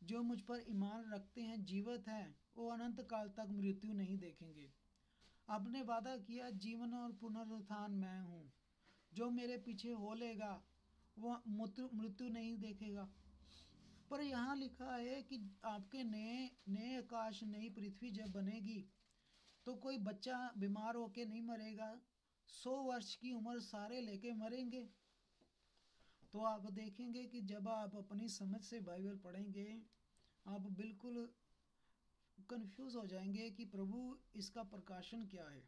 जो मुझ पर ईमान रखते हैं जीवित हैं, वो अनंत काल तक मृत्यु नहीं देखेंगे। आपने वादा किया, जीवन और पुनरुत्थान मैं हूँ, जो मेरे पीछे हो लेगा वो मृत्यु नहीं देखेगा। पर यहाँ लिखा है कि आपके नए आकाश नई पृथ्वी जब बनेगी तो कोई बच्चा बीमार होके नहीं मरेगा, 100 वर्ष की उम्र सारे लेके मरेंगे। तो आप देखेंगे कि जब आप अपनी समझ से बाइबल पढ़ेंगे आप बिल्कुल कंफ्यूज हो जाएंगे कि प्रभु इसका प्रकाशन क्या है।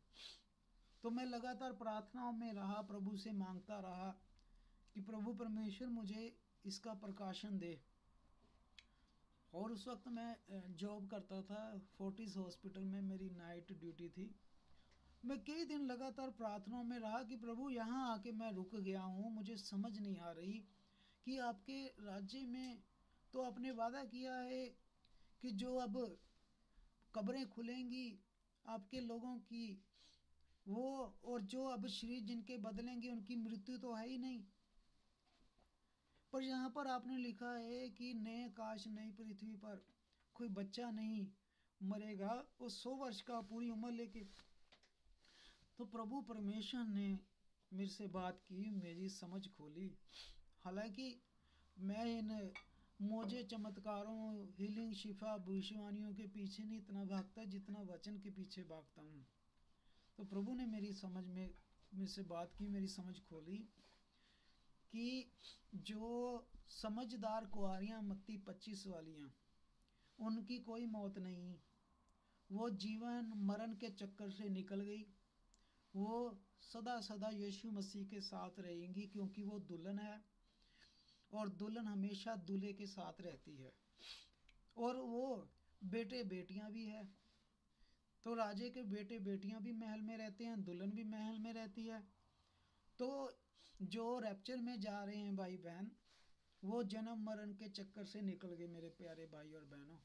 तो मैं लगातार प्रार्थनाओं में रहा, प्रभु से मांगता रहा कि प्रभु परमेश्वर मुझे इसका प्रकाशन दे। और उस वक्त मैं जॉब करता था, फोर्टिस हॉस्पिटल में मेरी नाइट ड्यूटी थी। मैं कई दिन लगातार प्रार्थनाओं में रहा कि प्रभु यहाँ आके मैं रुक गया हूँ, मुझे समझ नहीं आ रही कि आपके राज्य में तो आपने वादा किया है कि जो अब कब्रें खुलेंगी आपके लोगों की, वो और जो अब शरीर जिनके बदलेंगे उनकी मृत्यु तो है ही नहीं। पर यहाँ पर आपने लिखा है कि नए आकाश नई पृथ्वी पर कोई बच्चा नहीं मरेगा, वो 100 वर्ष का पूरी उम्र लेके। तो प्रभु परमेश्वर ने मेरे से बात की, मेरी समझ खोली। हालांकि मैं इन मोजे चमत्कारों, हीलिंग, शिफा, भविष्यवाणियों के पीछे नहीं इतना भागता जितना वचन के पीछे भागता हूँ। तो प्रभु ने मेरी समझ में मेरे से बात की, मेरी समझ खोली कि जो समझदार कुआरियाँ मत्ती 25 वालियाँ, उनकी कोई मौत नहीं, वो जीवन मरण के चक्कर से निकल गई, वो सदा सदा यीशु मसीह के साथ रहेंगी, क्योंकि वो दुल्हन है और दुल्हन हमेशा दूल्हे के साथ रहती है। और वो बेटे बेटियां भी है, तो राजे के बेटे बेटियां भी महल में रहते हैं, दुल्हन भी महल में रहती है। तो जो रैप्चर में जा रहे हैं भाई बहन, वो जन्म मरण के चक्कर से निकल गए मेरे प्यारे भाई और बहनों।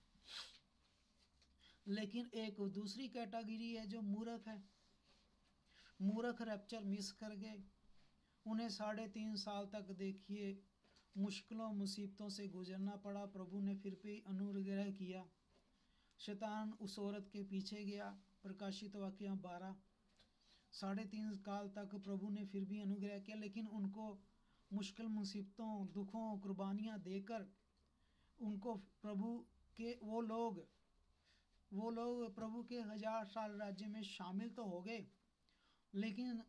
लेकिन एक दूसरी कैटेगरी है जो मूर्ख है। मूर्ख रैप्चर मिस कर गए, उन्हें 3.5 साल तक देखिए मुश्किलों मुसीबतों से गुजरना पड़ा। प्रभु ने फिर भी अनुग्रह किया, शैतान उस औरत के पीछे गया। प्रकाशित वाक्य 12, 3.5 साल तक प्रभु ने फिर भी अनुग्रह किया, लेकिन उनको मुश्किल मुसीबतों, दुखों, कुर्बानियाँ देकर उनको प्रभु के वो लोग वो लोग प्रभु के 1000 साल राज्य में शामिल तो हो गए, लेकिन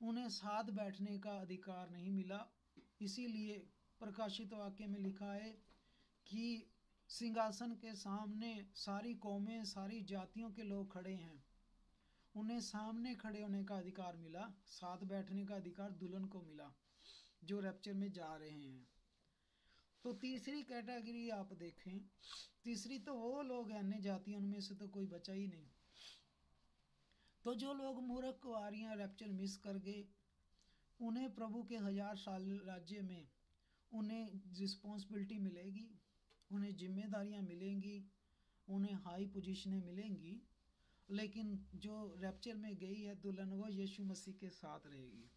उन्हें साथ बैठने का अधिकार नहीं मिला। इसीलिए प्रकाशित वाक्य में लिखा है कि सिंहासन के सामने सारी कौमें, सारी जातियों के लोग खड़े हैं। उन्हें सामने खड़े होने का अधिकार मिला, साथ बैठने का अधिकार दुल्हन को मिला जो रैप्चर में जा रहे हैं। तो तीसरी कैटेगरी आप देखें, तीसरी तो वो लोग हैं अन्य जातियों, उनमें से तो कोई बचा ही नहीं। तो जो लोग मूर्ख कुंवारियां रैप्चर मिस कर गए, उन्हें प्रभु के 1000 साल राज्य में उन्हें रिस्पॉन्सिबिलिटी मिलेगी, उन्हें जिम्मेदारियां मिलेंगी, उन्हें हाई पोजीशनें मिलेंगी। लेकिन जो रैप्चर में गई है दुल्हन, वो यीशु मसीह के साथ रहेगी।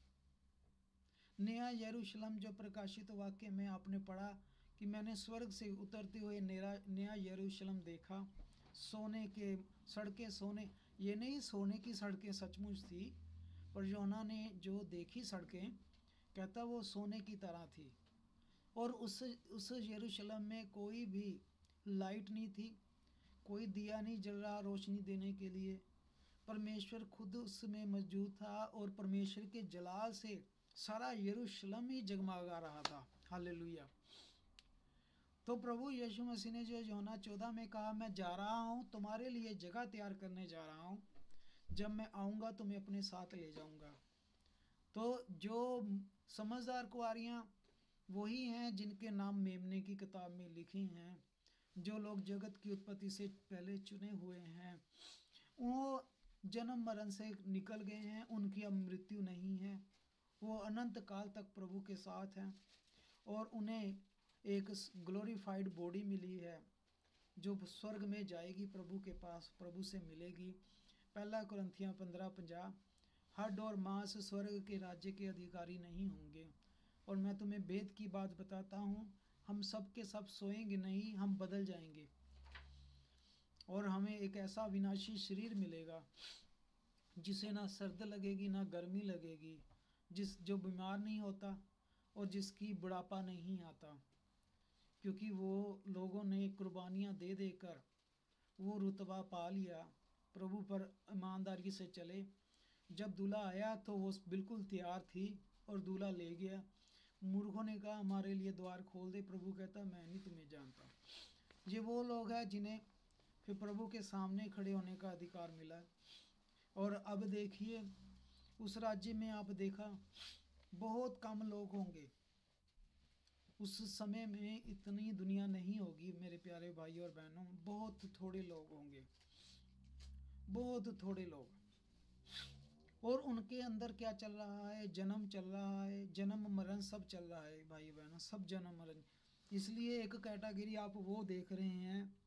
नया यरूशलेम, जो प्रकाशित वाक्य में आपने पढ़ा कि मैंने स्वर्ग से उतरते हुए नया यरूशलेम देखा, सोने के सड़कें, सोने, ये नहीं सोने की सड़कें सचमुच थी, पर यूहन्ना ने जो देखी सड़कें, कहता वो सोने की तरह थी। और उस यरूशलेम में कोई भी लाइट नहीं थी, कोई दिया नहीं जल रहा रोशनी देने के लिए। परमेश्वर खुद उसमें मौजूद था और परमेश्वर के जलाल से सारा यरूशलेम ही जगमगा रहा था। हालेलुया। तो प्रभु यीशु मसीह ने जो यूहन्ना 14 में कहा, मैं जा रहा हूँ तुम्हारे लिए जगह तैयार करने जा रहा हूँ, जब मैं आऊँगा तुम्हें अपने साथ ले जाऊँगा। तो जो समझदार कुंवारियाँ वही हैं जिनके नाम मेमने की किताब में लिखे हैं। जो लोग जगत की उत्पत्ति से पहले चुने हुए हैं, वो जन्म मरण से निकल गए हैं, उनकी अब मृत्यु नहीं है, वो अनंत काल तक प्रभु के साथ हैं। और उन्हें एक ग्लोरीफाइड बॉडी मिली है जो स्वर्ग में जाएगी, प्रभु के पास प्रभु से मिलेगी। 1 कुरिन्थियों 15:50, हड्ड और मांस स्वर्ग के राज्य के अधिकारी नहीं होंगे। और मैं तुम्हें भेद की बात बताता हूँ, हम सब के सब सोएंगे नहीं, हम बदल जाएंगे और हमें एक ऐसा विनाशी शरीर मिलेगा जिसे ना सर्द लगेगी ना गर्मी लगेगी, जो बीमार नहीं होता और जिसकी बुढ़ापा नहीं आता, क्योंकि वो लोगों ने कुर्बानियाँ दे देकर वो रुतबा पा लिया, प्रभु पर ईमानदारी से चले। जब दूल्हा आया तो वो बिल्कुल तैयार थी और दूल्हा ले गया। मूर्खों ने कहा हमारे लिए द्वार खोल दे, प्रभु कहता मैं नहीं तुम्हें जानता। ये वो लोग हैं जिन्हें फिर प्रभु के सामने खड़े होने का अधिकार मिला। और अब देखिए उस राज्य में आप देखा बहुत कम लोग होंगे। उस समय में इतनी दुनिया नहीं होगी मेरे प्यारे भाई और बहनों, बहुत थोड़े लोग होंगे, बहुत थोड़े लोग। और उनके अंदर क्या चल रहा है? जन्म चल रहा है, जन्म मरण सब चल रहा है भाई बहनों, सब जन्म मरण। इसलिए एक कैटेगरी आप वो देख रहे हैं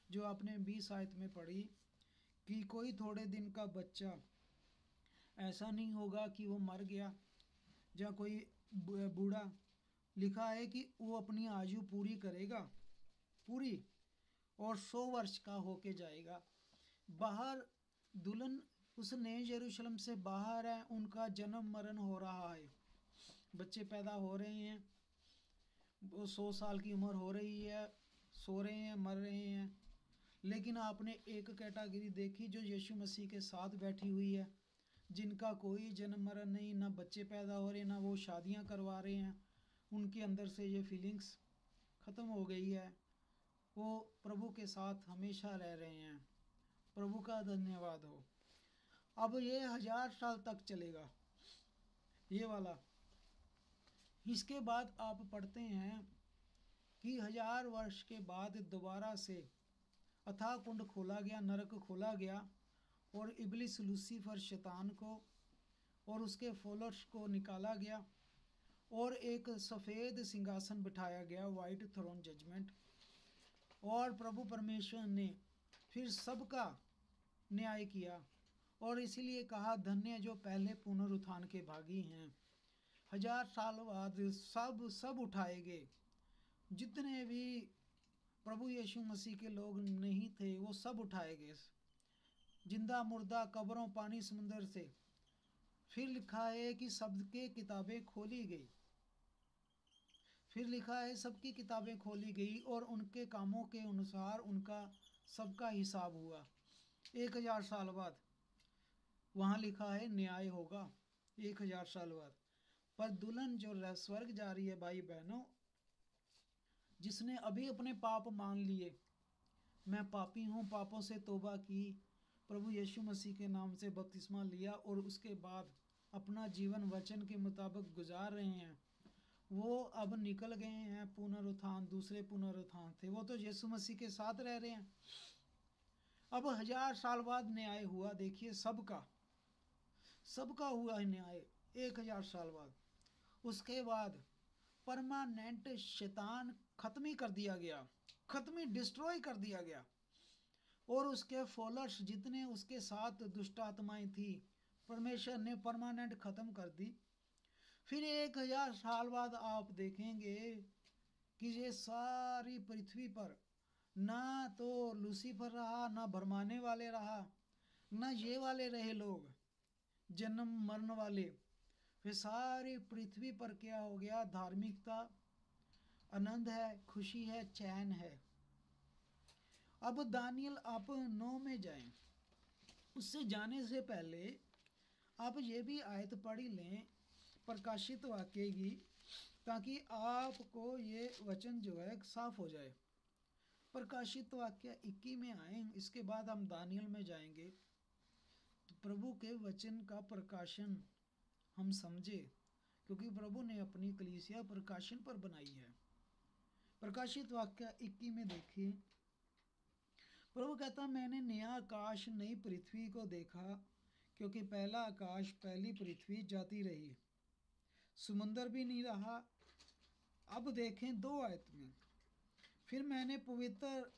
जो आपने 20 आयत में पढ़ी कि कोई थोड़े दिन का बच्चा ऐसा नहीं होगा कि वो मर गया, या कोई बूढ़ा, लिखा है कि वो अपनी आयु पूरी करेगा पूरी और 100 वर्ष का होके जाएगा। बाहर दुल्हन उस नए यरूशलेम से बाहर है, उनका जन्म मरण हो रहा है, बच्चे पैदा हो रहे हैं, वो 100 साल की उम्र हो रही है, सो रहे हैं, मर रहे हैं। लेकिन आपने एक कैटेगरी देखी जो यीशु मसीह के साथ बैठी हुई है, जिनका कोई जन्म मरण नहीं, ना बच्चे पैदा हो रहे, ना वो शादियां करवा रहे हैं, उनके अंदर से ये फीलिंग्स ख़त्म हो गई है, वो प्रभु के साथ हमेशा रह रहे हैं। प्रभु का धन्यवाद हो। अब ये 1000 साल तक चलेगा ये वाला। इसके बाद आप पढ़ते हैं कि 1000 वर्ष के बाद दोबारा से अथाह कुंड खोला गया, नरक खोला गया और इब्लिस लूसीफर शैतान को और उसके फॉलोअर्स को निकाला गया और एक सफ़ेद सिंहासन बिठाया गया, वाइट थ्रोन जजमेंट। और प्रभु परमेश्वर ने फिर सबका न्याय किया और इसीलिए कहा धन्य जो पहले पुनरुत्थान के भागी हैं। 1000 साल बाद सब उठाए गए, जितने भी प्रभु यीशु मसीह के लोग नहीं थे वो सब उठाए गए, जिंदा मुर्दा, कब्रों, पानी, समुंदर से। फिर लिखा है कि सबके किताबें खोली गई, फिर लिखा है सबकी किताबें खोली गई और उनके कामों के अनुसार उनका सबका हिसाब हुआ। 1000 साल बाद वहाँ लिखा है न्याय होगा 1000 साल बाद। पर दुल्हन जो स्वर्ग जा रही है भाई बहनों, जिसने अभी अपने पाप मान लिए, मैं पापी हूँ, पापों से तौबा की, प्रभु यीशु मसीह के नाम से बपतिस्मा लिया और उसके बाद अपना जीवन वचन के मुताबिक गुजार रहे हैं, वो अब निकल गए हैं पुनरुत्थान, दूसरे पुनरुत्थान थे, वो तो यीशु मसीह के साथ रह रहे हैं। अब 1000 साल बाद न्याय हुआ, देखिए सबका हुआ है न्याय 1000 साल बाद। उसके बाद परमानेंट शैतान खत्म ही कर दिया गया, खत्म ही डिस्ट्रॉय कर दिया गया, और उसके फॉलोअर्स जितने उसके साथ दुष्ट आत्माएं थी परमेश्वर ने परमानेंट खत्म कर दी। फिर 1000 साल बाद आप देखेंगे कि ये सारी पृथ्वी पर ना तो लूसीफर रहा, ना भरमाने वाले रहा, ना ये वाले रहे लोग जन्म मरण वाले। फिर सारी पृथ्वी पर क्या हो गया? धार्मिकता, आनंद है, खुशी है, चैन है। अब दानियल आप 9 में जाएं। उससे जाने से पहले आप ये भी आयत पढ़ लें प्रकाशित वाक्य की, ताकि आपको ये वचन जो है साफ हो जाए। प्रकाशित वाक्य 21 में आए, इसके बाद हम दानियल में जाएंगे तो प्रभु के वचन का प्रकाशन हम समझे, क्योंकि प्रभु ने अपनी कलीसिया प्रकाशन पर बनाई है। प्रकाशित वाक्य 21 में देखिए, प्रभु कहता, मैंने नया आकाश नई पृथ्वी को देखा, क्योंकि पहला आकाश पहली पृथ्वी जाती रही, समुंदर भी नहीं रहा। अब देखें 2 आयत में, फिर मैंने पवित्र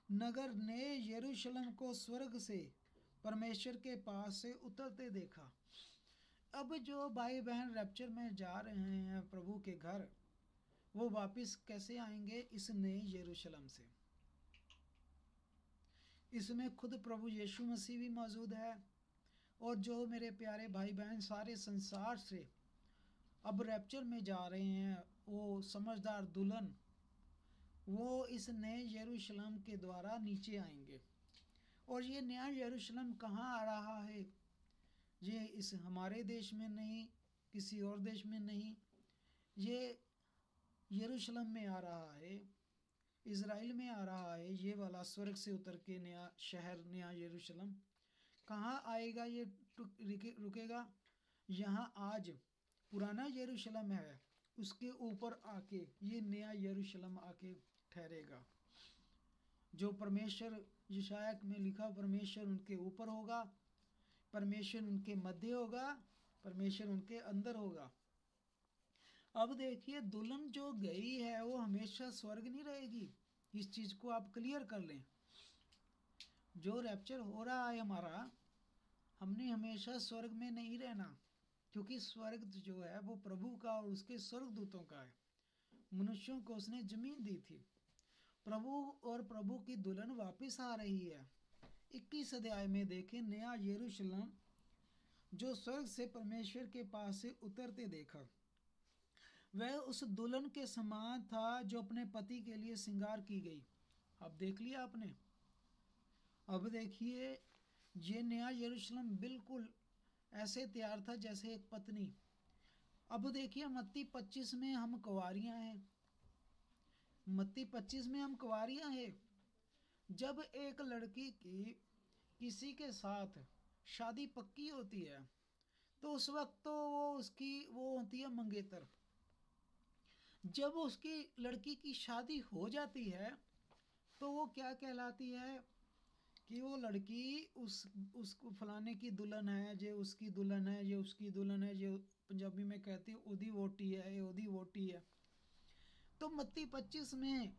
नगर नए यरूशलेम को स्वर्ग से परमेश्वर के पास से उतरते देखा। अब जो भाई बहन रैप्चर में जा रहे हैं प्रभु के घर, वो वापस कैसे आएंगे? इस नए यरूशलेम से। इसमें खुद प्रभु यीशु मसीह भी मौजूद है, और जो मेरे प्यारे भाई बहन सारे संसार से अब रैप्चर में जा रहे हैं, वो समझदार दुल्हन, वो इस नए यरूशलेम के द्वारा नीचे आएंगे। और ये नया यरूशलेम कहाँ आ रहा है? ये इस हमारे देश में नहीं, किसी और देश में नहीं, ये यरूशलेम में आ रहा है, इज़राइल में आ रहा है। ये वाला स्वर्ग से उतर के नया शहर, नया यरूशलेम कहाँ आएगा? ये रुकेगा यहाँ आज पुराना यरूशलेम है, उसके ऊपर आके ये नया यरूशलेम आके ठहरेगा। जो परमेश्वर यशायाह में लिखा, परमेश्वर उनके ऊपर होगा, परमेश्वर उनके मध्य होगा, परमेश्वर उनके अंदर होगा। अब देखिए, दुल्हन जो गई है वो हमेशा स्वर्ग नहीं रहेगी, इस चीज़ को आप क्लियर कर लें। जो रैप्चर हो रहा है हमारा, हमने हमेशा स्वर्ग में नहीं रहना, क्योंकि स्वर्ग जो है वो प्रभु का और उसके स्वर्गदूतों का है। मनुष्यों को उसने जमीन दी थी। प्रभु और प्रभु की दुल्हन वापस आ रही है। 21 अध्याय में देखें, नया यरूशलेम जो स्वर्ग से परमेश्वर के पास से उतरते देखा, वह उस दुल्हन के समान था जो अपने पति के लिए श्रृंगार की गई। अब देख लिया आपने। अब देखिए, ये नया यरूशलेम बिल्कुल ऐसे तैयार था जैसे एक पत्नी। अब देखिए, मत्ती 25 में हम कुंवारियां हैं। मत्ती 25 में हम कुंवारियां हैं। जब एक लड़की की किसी के साथ शादी पक्की होती है, तो उस वक्त तो वो होती है मंगेतर। जब उसकी लड़की की शादी हो जाती है, तो वो क्या कहलाती है कि वो लड़की उसको फलाने की दुल्हन है, ये उसकी दुल्हन है, ये उसकी दुल्हन है, ये पंजाबी में कहती है ओदी वोटी है, ये ओदी वोटी है। तो मत्ती 25 में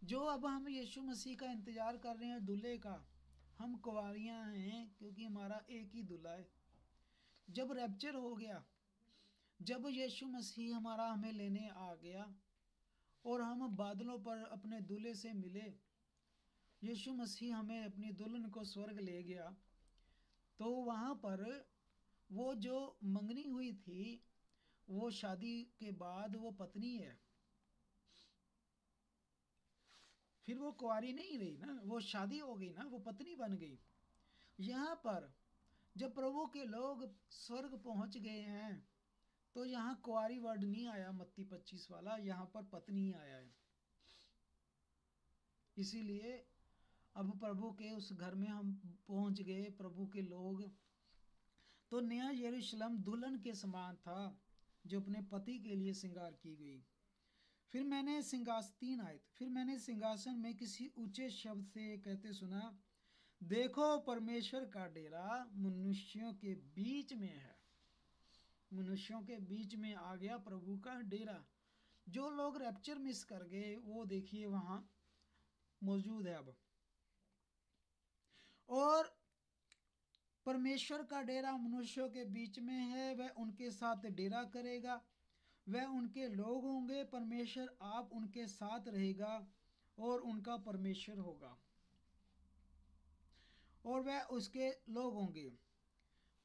जो अब हम यीशु मसीह का इंतजार कर रहे हैं दूल्हे का, हम कुंवारियां हैं, क्योंकि हमारा एक ही दूल्हा है। जब रैप्चर हो गया, जब यीशु मसीह हमारा हमें लेने आ गया और हम बादलों पर अपने दूल्हे से मिले, यीशु मसीह हमें अपनी दुल्हन को स्वर्ग ले गया, तो वहाँ पर वो जो मंगनी हुई थी, वो शादी के बाद वो पत्नी है। फिर वो कुंवारी नहीं रही ना, वो शादी हो गई ना, वो पत्नी बन गई। यहाँ पर जब प्रभु के लोग स्वर्ग पहुंच गए हैं तो यहाँ कुंवारी वर्ड नहीं आया, मत्ती 25 वाला, यहाँ पर पत्नी ही आया है। इसीलिए अब प्रभु के उस घर में हम पहुंच गए, प्रभु के लोग। तो नया यरूशलेम दुल्हन के समान था जो अपने पति के लिए श्रृंगार की गई। फिर मैंने सिंहासन में किसी ऊंचे शब्द से कहते सुना, देखो परमेश्वर का डेरा मनुष्यों के बीच में है। मनुष्यों के बीच में आ गया प्रभु का डेरा। जो लोग रैप्चर मिस कर गए वो देखिए वहां मौजूद है अब। और परमेश्वर का डेरा मनुष्यों के बीच में है, वह उनके साथ डेरा करेगा, वह उनके लोग होंगे, परमेश्वर आप उनके साथ रहेगा और उनका परमेश्वर होगा और वह उसके लोग होंगे।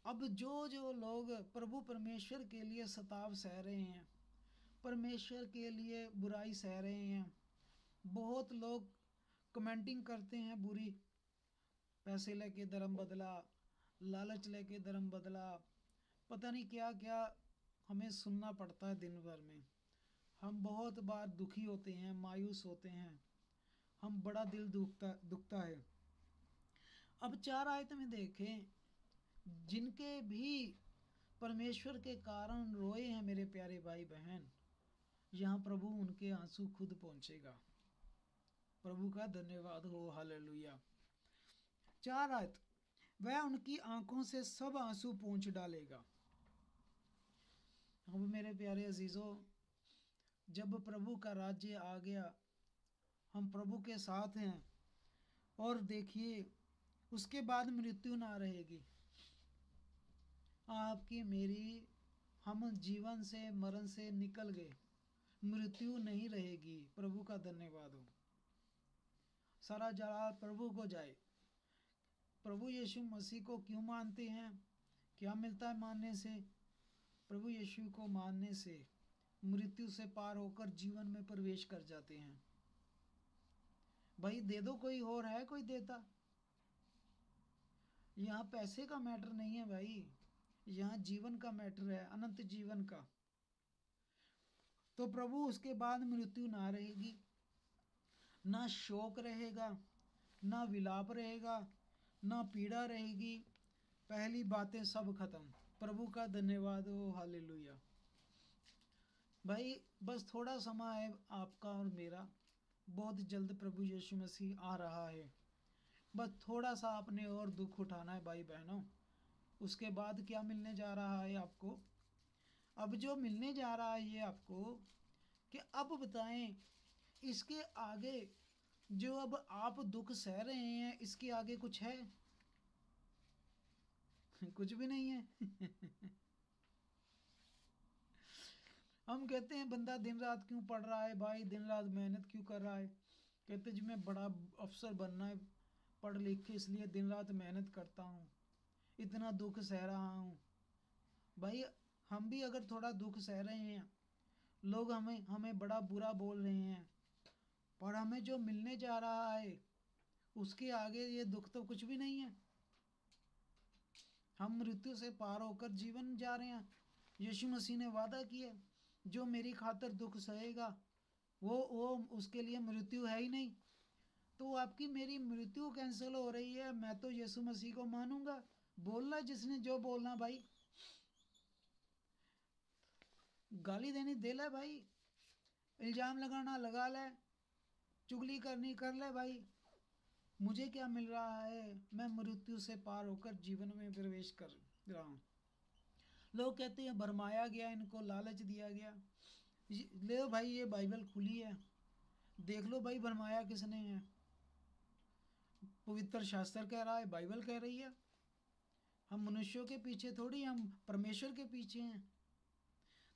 अब जो जो लोग प्रभु परमेश्वर के लिए सताव सह रहे हैं, परमेश्वर के लिए बुराई सह रहे हैं, बहुत लोग कमेंटिंग करते हैं बुरी, पैसे लेके धर्म बदला, लालच लेके धर्म बदला, पता नहीं क्या क्या हमें सुनना पड़ता है दिन भर में। हम बहुत बार दुखी होते हैं, मायूस होते हैं, हम बड़ा दिल दुखता है। अब 4 आयत में देखें, जिनके भी परमेश्वर के कारण रोए हैं मेरे प्यारे भाई बहन, यहाँ प्रभु उनके आंसू खुद पहुँचेगा। प्रभु का धन्यवाद हो, हालेलुया। 4 आयत, वह उनकी आंखों से सब आंसू पोंछ डालेगा। अब मेरे प्यारे अजीजों, जब प्रभु का राज्य आ गया, हम प्रभु के साथ हैं, और देखिए उसके बाद मृत्यु ना रहेगी। आपकी मेरी, हम जीवन से मरण से निकल गए, मृत्यु नहीं रहेगी। प्रभु का धन्यवाद हो। सारा जलाल प्रभु को जाए। प्रभु यीशु मसीह को क्यों मानते हैं? क्या मिलता है मानने से? प्रभु यीशु को मानने से मृत्यु से पार होकर जीवन में प्रवेश कर जाते हैं। भाई दे दो, कोई और है कोई देता? यहाँ पैसे का मैटर नहीं है भाई, यहाँ जीवन का मैटर है, अनंत जीवन का। तो प्रभु उसके बाद मृत्यु ना रहेगी, ना शोक रहेगा, ना विलाप रहेगा, ना पीड़ा रहेगी। पहली बातें सब खत्म। प्रभु का धन्यवाद हो, हालेलुया। भाई बस थोड़ा समय है आपका और मेरा, बहुत जल्द प्रभु यीशु मसीह आ रहा है। बस थोड़ा सा आपने और दुख उठाना है भाई बहनों। उसके बाद क्या मिलने जा रहा है आपको? अब जो मिलने जा रहा है ये आपको, कि अब बताएं इसके आगे जो अब आप दुख सह रहे हैं, इसके आगे कुछ है? कुछ भी नहीं है। हम कहते हैं बंदा दिन रात क्यों पढ़ रहा है भाई, दिन रात मेहनत क्यों कर रहा है? कहते जी मैं बड़ा अफसर बनना है, पढ़ लिख के इसलिए दिन रात मेहनत करता हूँ, इतना दुख सह रहा हूँ। भाई हम भी अगर थोड़ा दुख सह रहे हैं, लोग हमें बड़ा बुरा बोल रहे हैं, पर हमें जो मिलने जा रहा है उसके आगे ये दुख तो कुछ भी नहीं है। हम मृत्यु से पार होकर जीवन जा रहे हैं। यीशु मसीह ने वादा किया, जो मेरी खातिर दुख सहेगा वो उसके लिए मृत्यु है ही नहीं। तो आपकी मेरी मृत्यु कैंसिल हो रही है, मैं तो यीशु मसीह को मानूंगा। बोलना जिसने जो बोलना भाई, गाली देनी दे ले भाई, इल्जाम लगाना लगा ले, चुगली करनी कर ले भाई। मुझे क्या मिल रहा है? मैं मृत्यु से पार होकर जीवन में प्रवेश कर रहा हूँ। लोग कहते हैं भरमाया गया, इनको लालच दिया गया। ले भाई ये बाइबल खुली है, देख लो भाई भरमाया किसने है। पवित्र शास्त्र कह रहा है, बाइबल कह रही है। हम मनुष्यों के पीछे थोड़ी, हम परमेश्वर के पीछे हैं।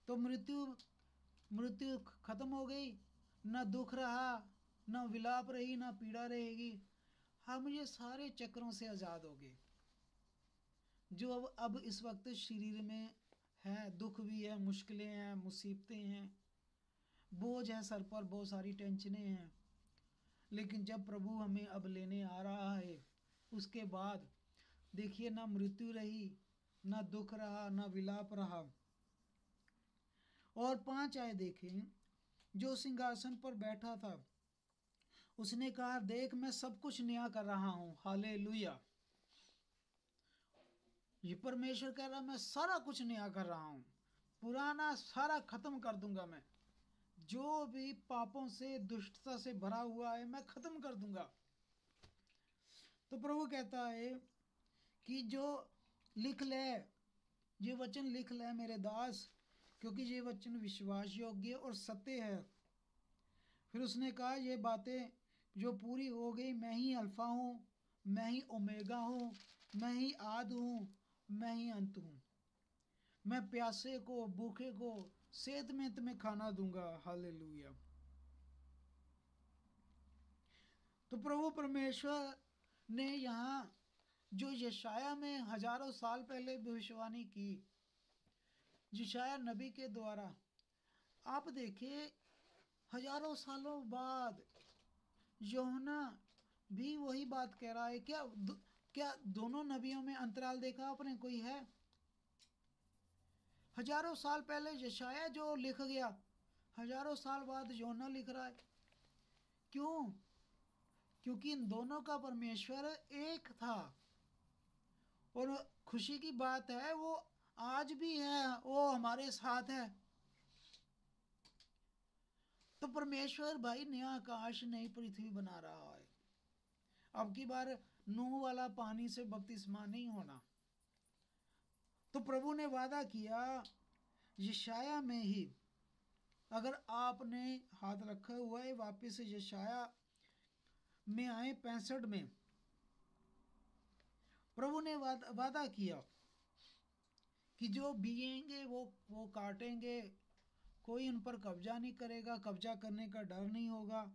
तो मृत्यु खत्म हो गई, ना दुख रहा, ना विलाप रही, ना पीड़ा रहेगी। हम ये सारे चक्रों से आज़ाद हो गए जो अब इस वक्त शरीर में है। दुख भी है, मुश्किलें हैं, मुसीबतें हैं, बोझ है सर पर, बहुत सारी टेंशनें हैं। लेकिन जब प्रभु हमें अब लेने आ रहा है, उसके बाद देखिए ना मृत्यु रही, ना दुख रहा, ना विलाप रहा। और 5 आए देखें, जो सिंहासन पर बैठा था उसने कहा, देख मैं सब कुछ नया कर रहा हूँ। हालेलुया। ये परमेश्वर कह रहा, मैं सारा कुछ नया कर रहा हूँ, पुराना सारा खत्म कर दूंगा। मैं जो भी पापों से दुष्टता से भरा हुआ है मैं खत्म कर दूंगा। तो प्रभु कहता है कि जो लिख ले, ये वचन लिख ले मेरे दास, क्योंकि ये वचन विश्वास योग्य और सत्य है। फिर उसने कहा, ये बातें जो पूरी हो गई, मैं ही अल्फा हूँ, मैं ही ओमेगा हूँ, मैं ही आद हूँ, मैं ही अंत हूँ। मैं प्यासे को, भूखे को सेहतमंद में खाना दूंगा। हालेलुया। तो प्रभु परमेश्वर ने यहाँ जो यशाया में हजारों साल पहले भविष्यवाणी की, यशाया नबी के द्वारा, आप देखिए हजारों सालों बाद यूहन्ना भी वही बात कह रहा है। क्या दोनों नबियों में अंतराल देखा आपने? कोई है? हजारों साल पहले यशाया जो लिख गया, हजारों साल बाद यूहन्ना लिख रहा है। क्यों? क्योंकि इन दोनों का परमेश्वर एक था। और खुशी की बात है, वो आज भी है, वो हमारे साथ है। तो परमेश्वर भाई नया आकाश नई पृथ्वी बना रहा है। अब की बार नूह वाला पानी से बपतिस्मा नहीं होना। तो प्रभु ने वादा किया यशाया में ही, अगर आपने हाथ रखा हुआ है वापिस यशाया में आए 65 में, प्रभु ने वादा किया कि जो बीएंगे वो काटेंगे, कोई उन पर कब्जा नहीं करेगा, कब्जा करने का डर नहीं होगा।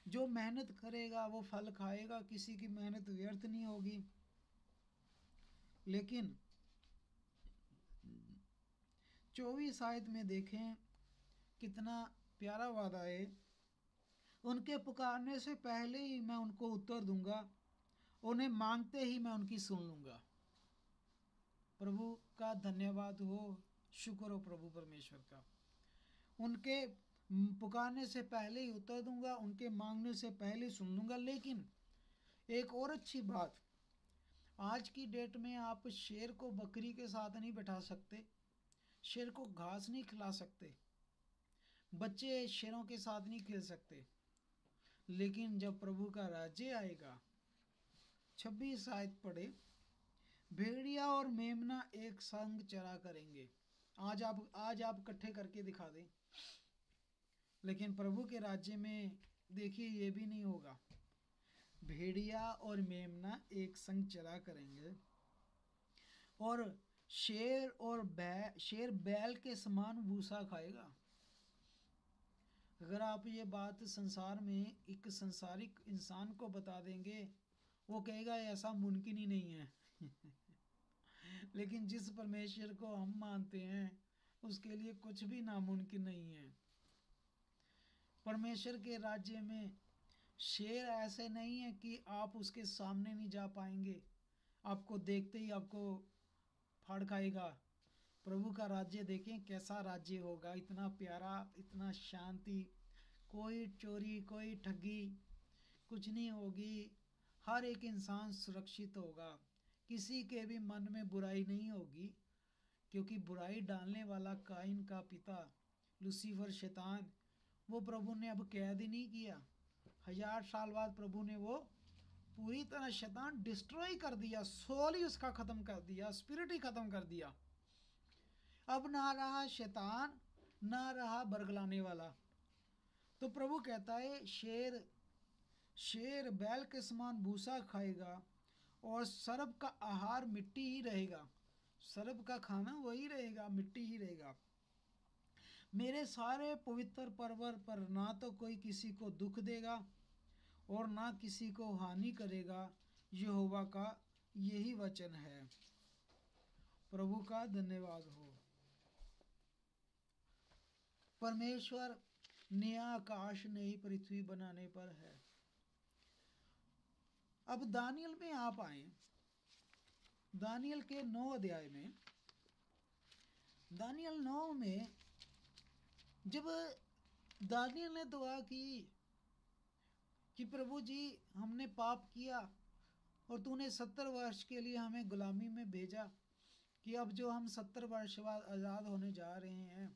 जो मेहनत करेगा वो फल खाएगा, किसी की मेहनत व्यर्थ नहीं होगी। लेकिन 24 आयत में देखें कितना प्यारा वादा है, उनके पुकारने से पहले ही मैं उनको उत्तर दूंगा, उन्हें मांगते ही मैं उनकी सुन लूंगा। प्रभु का धन्यवाद हो, शुक्र हो प्रभु परमेश्वर का। उनके पुकारने से पहले ही उत्तर दूंगा, उनके मांगने से पहले सुन लूंगा। लेकिन एक और अच्छी बात, आज की डेट में आप शेर को बकरी के साथ नहीं बैठा सकते, शेर को घास नहीं खिला सकते, बच्चे शेरों के साथ नहीं खेल सकते। लेकिन जब प्रभु का राज्य आएगा, 26 आयत पढ़े, भेड़िया और मेमना एक संग चरा करेंगे। आज आप इकट्ठे करके दिखा दें, लेकिन प्रभु के राज्य में देखिए ये भी नहीं होगा। भेड़िया और मेमना एक संग चरा करेंगे, और शेर बैल के समान भूसा खाएगा। अगर आप ये बात संसार में एक संसारिक इंसान को बता देंगे, वो कहेगा ऐसा मुमकिन ही नहीं है। लेकिन जिस परमेश्वर को हम मानते हैं उसके लिए कुछ भी नामुमकिन नहीं है। परमेश्वर के राज्य में शेर ऐसे नहीं है कि आप उसके सामने नहीं जा पाएंगे, आपको देखते ही आपको फाड़ खाएगा। प्रभु का राज्य देखें कैसा राज्य होगा, इतना प्यारा, इतना शांति, कोई चोरी, कोई ठगी कुछ नहीं होगी। हर एक इंसान सुरक्षित होगा, किसी के भी मन में बुराई नहीं होगी, क्योंकि बुराई डालने वाला काइन का पिता लूसीफर शैतान, वो प्रभु ने अब कैद ही नहीं किया। 1000 साल बाद प्रभु ने वो पूरी तरह शैतान डिस्ट्रॉय कर दिया, सोल ही उसका खत्म कर दिया, स्पिरिट ही खत्म कर दिया। अब ना रहा शैतान, ना रहा बरगलाने वाला। तो प्रभु कहता है शेर बैल के समान भूसा खाएगा, और सर्प का आहार मिट्टी ही रहेगा। सर्प का खाना वही रहेगा, मिट्टी ही रहेगा। मेरे सारे पवित्र पर्वत पर ना तो कोई किसी को दुख देगा और ना किसी को हानि करेगा। यहोवा का यही वचन है। प्रभु का धन्यवाद हो। परमेश्वर नया आकाश नई पृथ्वी बनाने पर है। अब दानियल में आप आए, दानियल के 9 अध्याय में। दानियल 9 में जब दानियल ने दुआ की कि प्रभु जी हमने पाप किया और तूने 70 वर्ष के लिए हमें गुलामी में भेजा, कि अब जो हम 70 वर्ष बाद आज़ाद होने जा रहे हैं,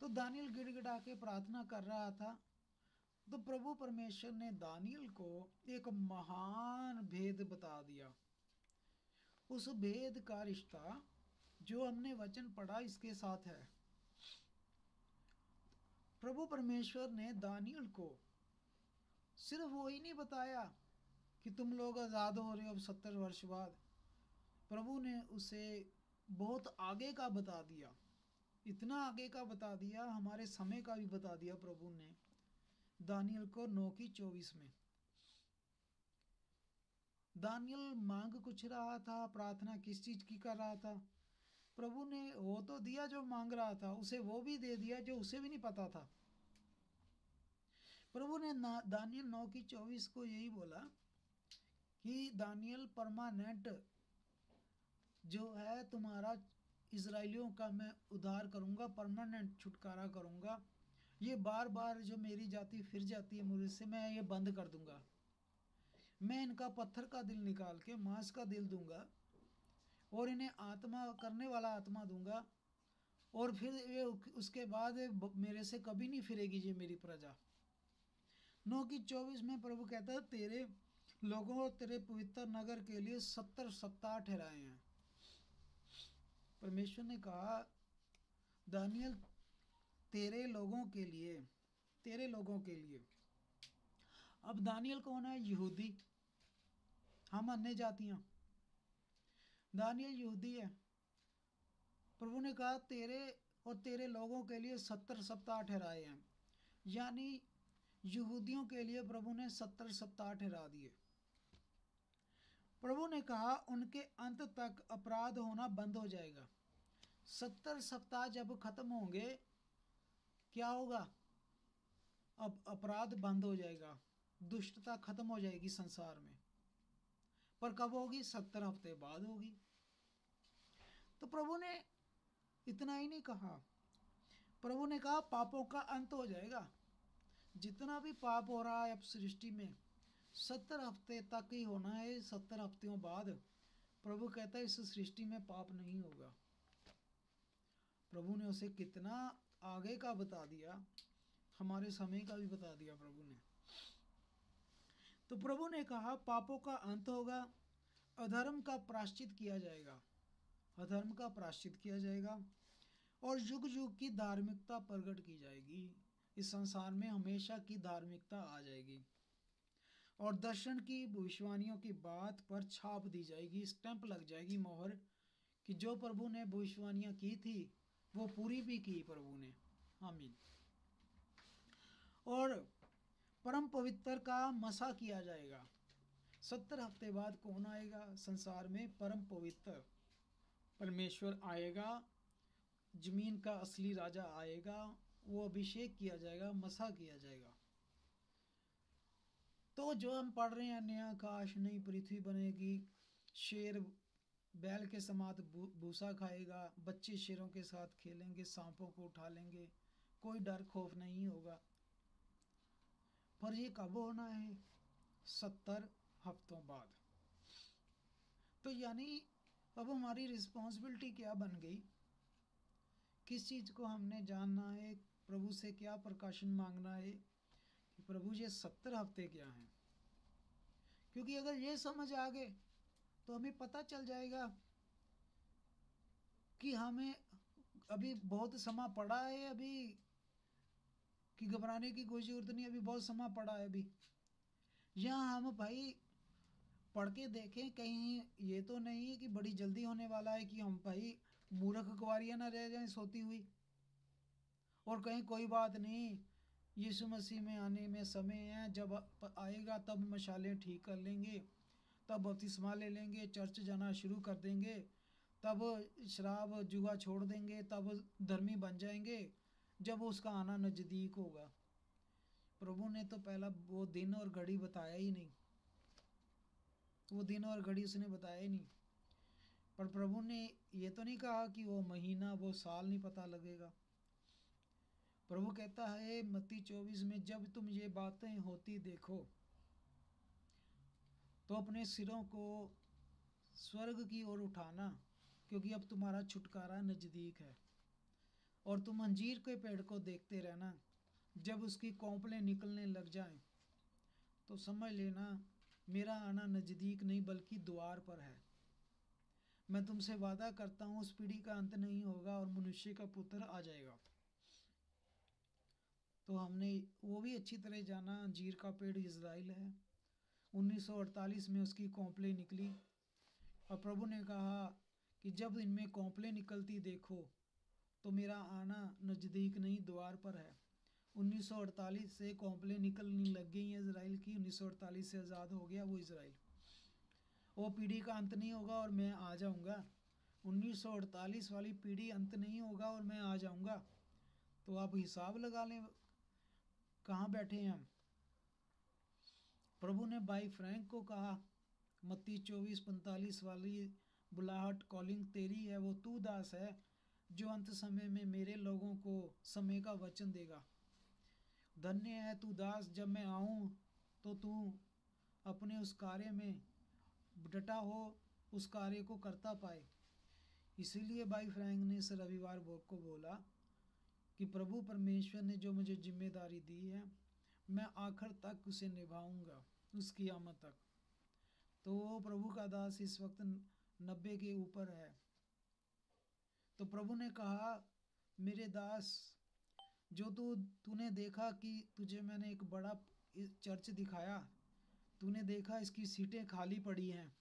तो दानियल गिड़गिड़ा के प्रार्थना कर रहा था। तो प्रभु परमेश्वर ने दानियल को एक महान भेद बता दिया। उस भेद का रिश्ता जो हमने वचन पढ़ा इसके साथ है। प्रभु परमेश्वर ने दानियल को सिर्फ वही नहीं बताया कि तुम लोग आज़ाद हो रहे हो अब 70 वर्ष बाद, प्रभु ने उसे बहुत आगे का बता दिया, इतना आगे का बता दिया, हमारे समय का भी बता दिया प्रभु ने दानियल को 9:24 में। दानियल मांग कुछ रहा था, प्रार्थना किस चीज की कर रहा था, प्रभु ने वो तो दिया जो मांग रहा था, उसे वो भी दे दिया जो उसे भी नहीं पता था। प्रभु ने दानियल 9:24 को यही बोला कि दानियल परमानेंट जो है तुम्हारा इजराइलियों का मैं उद्धार करूंगा, परमानेंट छुटकारा करूंगा। ये बार बार जो मेरी जाति फिर जाती है मुझसे, मैं ये बंद कर दूंगा। मैं इनका पत्थर का दिल निकाल के मांस का दिल दूंगा और इन्हें आत्मा करने वाला आत्मा दूंगा, और फिर ये उसके बाद मेरे से कभी नहीं फिरेगी ये मेरी प्रजा। 9:24 में प्रभु कहता है तेरे लोगों और तेरे पवित्र नगर के लिए 70 सप्ताह ठहराए हैं। परमेश्वर ने कहा दानियल तेरे लोगों के लिए, तेरे लोगों के लिए। अब दानियल कौन है? यहूदी, हम अन्य जातियां। दानियल यहूदी है। प्रभु ने कहा तेरे और तेरे लोगों के लिए 70 सप्ताह ठहराए हैं, यानी यहूदियों के लिए प्रभु ने 70 सप्ताह ठहरा दिए। प्रभु ने कहा उनके अंत तक अपराध होना बंद हो जाएगा। 70 सप्ताह जब खत्म होंगे क्या होगा? अब अपराध बंद हो जाएगा, दुष्टता खत्म हो जाएगी संसार में। पर कब होगी? 70 हफ्ते बाद होगी। तो प्रभु ने इतना ही नहीं कहा, प्रभु ने कहा पापों का अंत हो जाएगा। जितना भी पाप हो रहा है अब सृष्टि में 70 हफ्ते तक ही होना है। 70 हफ्तों बाद प्रभु कहता है इस सृष्टि में पाप नहीं होगा। प्रभु ने उसे कितना आगे का बता दिया, हमारे समय का भी बता दिया प्रभु ने। तो प्रभु ने कहा पापों का अंत होगा, अधर्म का प्रायश्चित किया जाएगा, अधर्म का प्रायश्चित किया जाएगा, और युग युग की धार्मिकता प्रकट की जाएगी। इस संसार में हमेशा की धार्मिकता आ जाएगी, और दर्शन की भविष्यवाणियों की बात पर छाप दी जाएगी, स्टैंप लग जाएगी, मोहर, कि जो प्रभु ने भविष्यवाणियां की थी वो पूरी भी की प्रभु ने। आमीन। और परम पवित्र का मसा किया जाएगा। 70 हफ्ते बाद कौन आएगा संसार में? परम पवित्र परमेश्वर आएगा, जमीन का असली राजा आएगा, वो अभिषेक किया जाएगा, मसा किया जाएगा। तो जो हम पढ़ रहे हैं नया आकाश नई पृथ्वी बनेगी, शेर बैल के समान भूसा खाएगा, बच्चे शेरों के साथ खेलेंगे, सांपों को उठा लेंगे, कोई डर खौफ नहीं होगा। पर ये कब होना है? 70 हफ्तों बाद। तो यानी अब हमारी रिस्पॉन्सिबिलिटी क्या बन गई? किस चीज़ को हमने जानना है? प्रभु से क्या प्रकाशन मांगना है कि प्रभु ये 70 हफ्ते क्या हैं? क्योंकि अगर ये समझ आ गए तो हमें पता चल जाएगा कि हमें अभी बहुत समय पड़ा है, अभी कि घबराने की कोई जरूरत नहीं, अभी बहुत समय पड़ा है। अभी यहाँ हम भाई पढ़ के देखें, कहीं ये तो नहीं कि बड़ी जल्दी होने वाला है कि हम भाई मूर्ख कुंवारियाँ ना रह जाएं सोती हुई, और कहीं कोई बात नहीं, यीशु मसीह में आने में समय है, जब आएगा तब मशालें ठीक कर लेंगे, तब बपतिस्मा ले लेंगे, चर्च जाना शुरू कर देंगे, तब शराब जुआ छोड़ देंगे, तब धर्मी बन जाएंगे जब उसका आना नज़दीक होगा। प्रभु ने तो पहला वो दिन और घड़ी बताया ही नहीं। वो दिन और घड़ी उसने बताया ही नहीं। पर प्रभु ने ये तो नहीं कहा कि वो महीना वो साल नहीं पता लगेगा। प्रभु कहता है मत्ती 24 में, जब तुम ये बातें होती देखो तो अपने सिरों को स्वर्ग की ओर उठाना, क्योंकि अब तुम्हारा छुटकारा नज़दीक है। और तुम अंजीर के पेड़ को देखते रहना, जब उसकी कोंपलें निकलने लग जाएं तो समझ लेना मेरा आना नज़दीक नहीं बल्कि द्वार पर है। मैं तुमसे वादा करता हूँ उस पीढ़ी का अंत नहीं होगा और मनुष्य का पुत्र आ जाएगा। तो हमने वो भी अच्छी तरह जाना, अंजीर का पेड़ इज़राइल है। 1948 में उसकी कोंपलें निकली और प्रभु ने कहा कि जब इनमें कोंपलें निकलती देखो तो मेरा आना नज़दीक नहीं द्वार पर है। 1948 से कोंपलें निकलने लग गई हैं इज़राइल की। 1948 से आज़ाद हो गया वो इज़राइल। वो पीढ़ी का अंत नहीं होगा और मैं आ जाऊंगा। 1948 वाली पीढ़ी अंत नहीं होगा और मैं आ जाऊंगा। तो आप हिसाब लगा लें कहाँ बैठे हैं हम। प्रभु ने भाई फ्रैंक को कहा, मत्ती 24:45 वाली बुलाहट कॉलिंग तेरी है, वो तू दास है जो अंत समय में मेरे लोगों को समय का वचन देगा। धन्य है तू दास, जब मैं आऊँ तो तू अपने उस कार्य में डटा हो, उस कार्य को करता पाए। इसीलिए भाई फ्रैंक ने इस रविवार को बोला कि प्रभु परमेश्वर ने जो मुझे जिम्मेदारी दी है मैं आखिर तक उसे निभाऊंगा, उसकी आमद तक। तो वो प्रभु का दास इस वक्त 90 के ऊपर है। तो प्रभु ने कहा, मेरे दास, जो तूने देखा कि तुझे मैंने एक बड़ा चर्च दिखाया, तूने देखा इसकी सीटें खाली पड़ी हैं।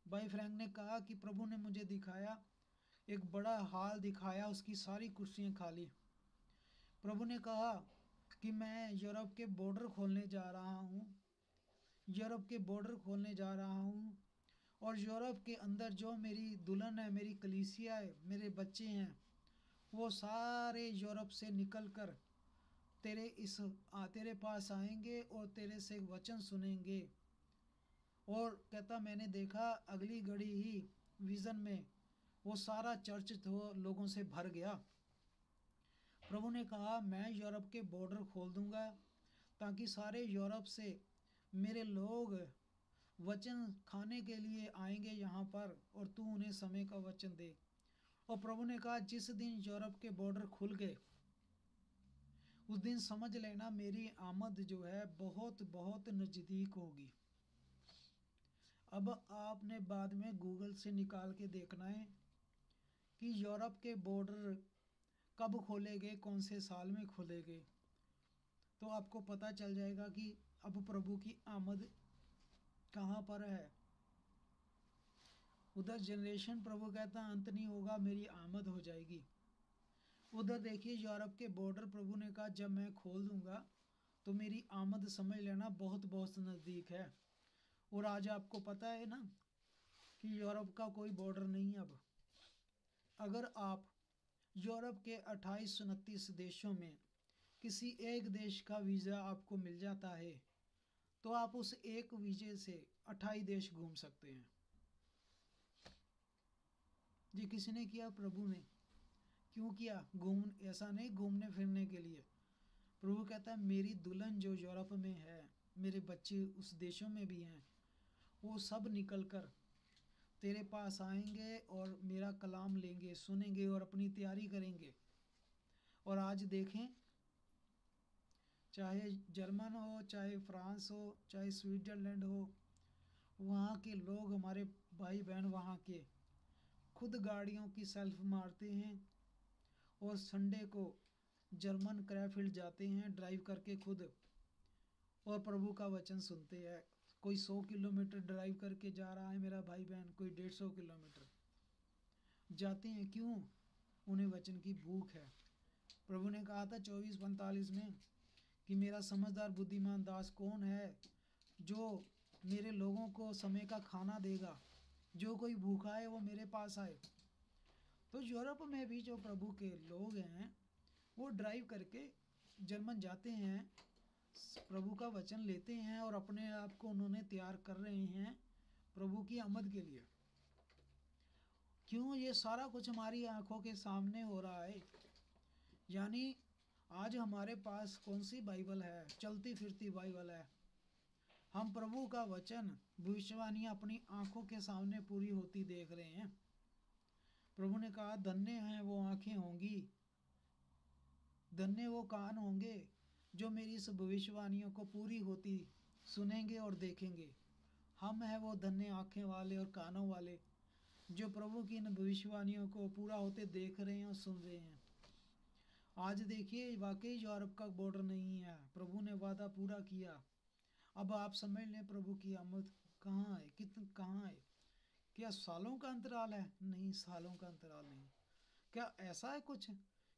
भाई फ्रैंक ने कहा कि प्रभु ने मुझे दिखाया, एक बड़ा हॉल दिखाया, उसकी सारी कुर्सियां खाली। प्रभु ने कहा कि मैं यूरोप के बॉर्डर खोलने जा रहा हूँ, यूरोप के बॉर्डर खोलने जा रहा हूँ और यूरोप के अंदर जो मेरी दुल्हन है, मेरी कलीसिया है, मेरे बच्चे हैं, वो सारे यूरोप से निकलकर तेरे पास आएंगे और तेरे से वचन सुनेंगे। और कहता मैंने देखा अगली घड़ी ही विज़न में वो सारा चर्च तो लोगों से भर गया। प्रभु ने कहा मैं यूरोप के बॉर्डर खोल दूंगा ताकि सारे यूरोप से मेरे लोग वचन खाने के लिए आएंगे यहाँ पर और तू उन्हें समय का वचन दे। और प्रभु ने कहा जिस दिन यूरोप के बॉर्डर खुल गए उस दिन समझ लेना मेरी आमद जो है बहुत बहुत नज़दीक होगी। अब आपने बाद में गूगल से निकाल के देखना है कि यूरोप के बॉर्डर कब खोलेंगे, कौन से साल में खोलेंगे, तो आपको पता चल जाएगा कि अब प्रभु की आमद कहाँ पर है। उधर जनरेशन प्रभु कहता अंत नहीं होगा, मेरी आमद हो जाएगी। उधर देखिए यूरोप के बॉर्डर प्रभु ने कहा जब मैं खोल दूंगा तो मेरी आमद समझ लेना बहुत बहुत नज़दीक है। और आज आपको पता है ना कि यूरोप का कोई बॉर्डर नहीं है अब। अगर आप यूरोप के 28-29 देशों में किसी एक देश का वीज़ा आपको मिल जाता है तो आप उस एक वीज़े से 28 देश घूम सकते हैं। जी किसी ने किया? प्रभु ने। क्यों किया? ऐसा नहीं घूमने फिरने के लिए। प्रभु कहता है मेरी दुल्हन जो यूरोप में है, मेरे बच्चे उस देशों में भी हैं, वो सब निकलकर तेरे पास आएंगे और मेरा कलाम लेंगे, सुनेंगे और अपनी तैयारी करेंगे। और आज देखें चाहे जर्मन हो, चाहे फ्रांस हो, चाहे स्विट्ज़रलैंड हो, वहाँ के लोग हमारे भाई बहन वहाँ के खुद गाड़ियों की सेल्फ मारते हैं और संडे को जर्मन क्रैफील्ड जाते हैं ड्राइव करके खुद और प्रभु का वचन सुनते हैं। कोई 100 किलोमीटर ड्राइव करके जा रहा है मेरा भाई बहन, कोई 150 किलोमीटर जाते हैं। क्यों? उन्हें वचन की भूख है। प्रभु ने कहा था 24:45 में कि मेरा समझदार बुद्धिमान दास कौन है जो मेरे लोगों को समय का खाना देगा। जो कोई भूखा है वो मेरे पास आए। तो यूरोप में भी जो प्रभु के लोग हैं वो ड्राइव करके जर्मन जाते हैं, प्रभु का वचन लेते हैं और अपने आप को उन्होंने तैयार कर रहे हैं प्रभु की आमद के लिए। क्यों ये सारा कुछ हमारी आंखों के सामने हो रहा है? यानी आज हमारे पास कौन सी बाइबल है? चलती फिरती बाइबल है। हम प्रभु का वचन, भविष्यवाणियां अपनी आंखों के सामने पूरी होती देख रहे हैं। प्रभु ने कहा, धन्य हैं वो आंखें होंगी, धन्य वो कान होंगे जो मेरी इस भविष्यवाणियों को पूरी होती सुनेंगे और देखेंगे। हम हैं वो धन्य आंखें वाले और कानों वाले जो प्रभु की इन भविष्यवाणियों को पूरा होते देख रहे हैं और सुन रहे हैं। आज देखिए, वाकई यूरोप का बॉर्डर नहीं है, प्रभु ने वादा पूरा किया। अब आप समझ लें प्रभु की आमद कहाँ है, कहाँ है? क्या सालों का अंतराल है? नहीं, सालों का अंतराल नहीं। क्या ऐसा है कुछ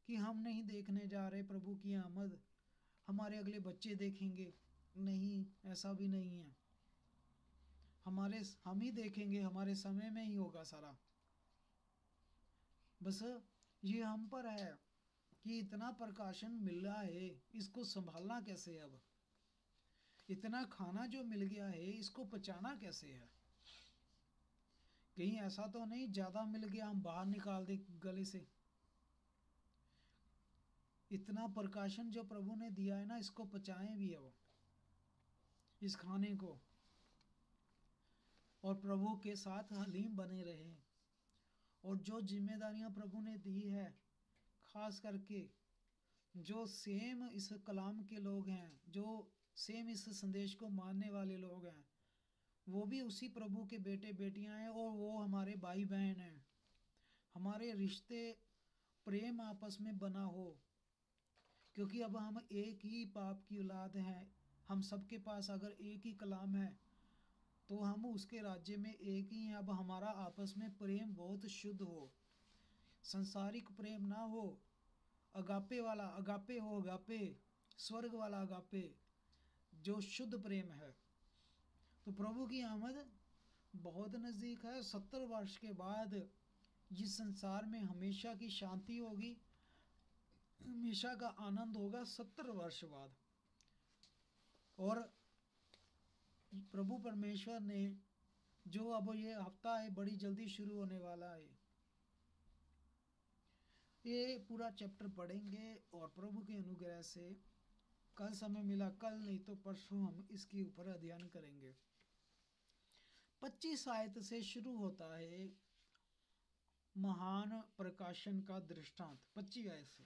कि हम नहीं देखने जा रहे प्रभु की आमद, हमारे अगले बच्चे देखेंगे? नहीं, ऐसा भी नहीं है। हम ही देखेंगे, हमारे समय में ही होगा सारा। बस ये हम पर है कि इतना प्रकाशन मिल रहा है, इसको संभालना कैसे है? अब इतना खाना जो मिल गया है, इसको पचाना कैसे है? कहीं ऐसा तो नहीं ज्यादा मिल गया हम बाहर निकाल दे गले से? इतना प्रकाशन जो प्रभु ने दिया है ना, इसको पचाएं भी अब, इस खाने को, और प्रभु के साथ हलीम बने रहे। और जो जिम्मेदारियां प्रभु ने दी है, खास करके जो सेम इस कलाम के लोग हैं, जो सेम इस संदेश को मानने वाले लोग हैं, वो भी उसी प्रभु के बेटे बेटियां हैं और वो हमारे भाई बहन हैं। हमारे रिश्ते प्रेम आपस में बना हो, क्योंकि अब हम एक ही बाप की औलाद हैं। हम सबके पास अगर एक ही कलाम है तो हम उसके राज्य में एक ही हैं। अब हमारा आपस में प्रेम बहुत शुद्ध हो, संसारिक प्रेम ना हो, अगापे वाला अगापे हो, अगापे स्वर्ग वाला अगापे, जो शुद्ध प्रेम है। तो प्रभु की आमद बहुत नज़दीक है। 70 वर्ष के बाद जिस संसार में हमेशा की शांति होगी, हमेशा का आनंद होगा, 70 वर्ष बाद। और प्रभु परमेश्वर ने जो अब ये हफ्ता है बड़ी जल्दी शुरू होने वाला है, ये पूरा चैप्टर पढ़ेंगे और प्रभु के अनुग्रह से कल समय मिला, कल नहीं तो परसों हम इसके ऊपर अध्ययन करेंगे। 25 आयत से शुरू होता है महान प्रकाशन का दृष्टांत, 25 आयत से।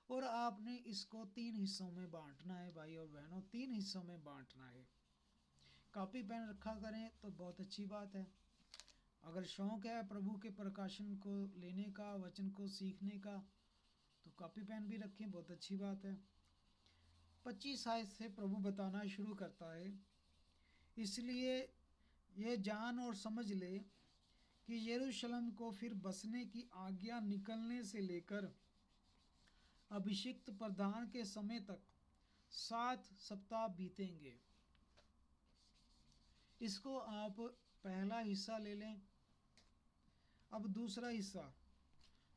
और आपने इसको 3 हिस्सों में बांटना है भाई और बहनों, 3 हिस्सों में बांटना है। कॉपी पेन रखा करें तो बहुत अच्छी बात है। अगर शौक है प्रभु के प्रकाशन को लेने का, वचन को सीखने का, तो कॉपी पेन भी रखें, बहुत अच्छी बात है। 25 आयत से प्रभु बताना शुरू करता है, इसलिए ये जान और समझ ले कि यरूशलेम को फिर बसने की आज्ञा निकलने से लेकर अभिषिक्त प्रधान के समय तक 7 सप्ताह बीतेंगे। इसको आप पहला हिस्सा ले लें। अब दूसरा हिस्सा,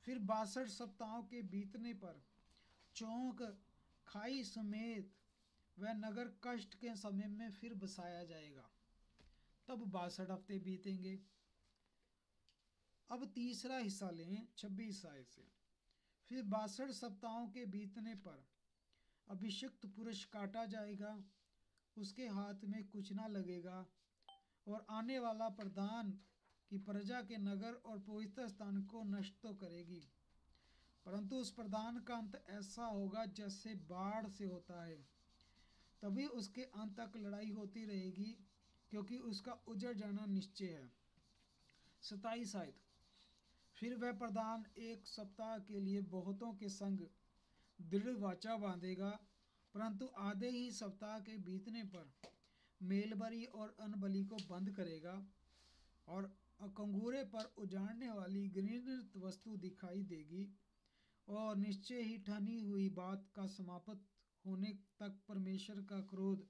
फिर 62 सप्ताहों के बीतने पर चौक खाई समेत वह नगर कष्ट के समय में फिर बसाया जाएगा, तब 62 हफ्ते बीतेंगे। अब तीसरा हिस्सा लें 26 आयत से, फिर 62 सप्ताहों के बीतने पर अभिषिक्त पुरुष काटा जाएगा, उसके हाथ में कुछ ना लगेगा, और आने वाला प्रधान की प्रजा के नगर और पवित्र स्थान को नष्ट तो करेगी, परंतु उस प्रधान का अंत ऐसा होगा जैसे बाढ़ से होता है। तभी उसके अंत तक लड़ाई होती रहेगी, क्योंकि उसका उजड़ जाना निश्चय है। 27 आयत, फिर वह प्रधान 1 सप्ताह के लिए बहुतों के संग दृढ़ वाचा बांधेगा, परंतु आधे ही सप्ताह के बीतने पर मेलबली और अनबली को बंद करेगा, और कंगूरे पर उजाड़ने वाली घृणित वस्तु दिखाई देगी, और निश्चय ही ठनी हुई बात का समाप्त होने तक परमेश्वर का क्रोध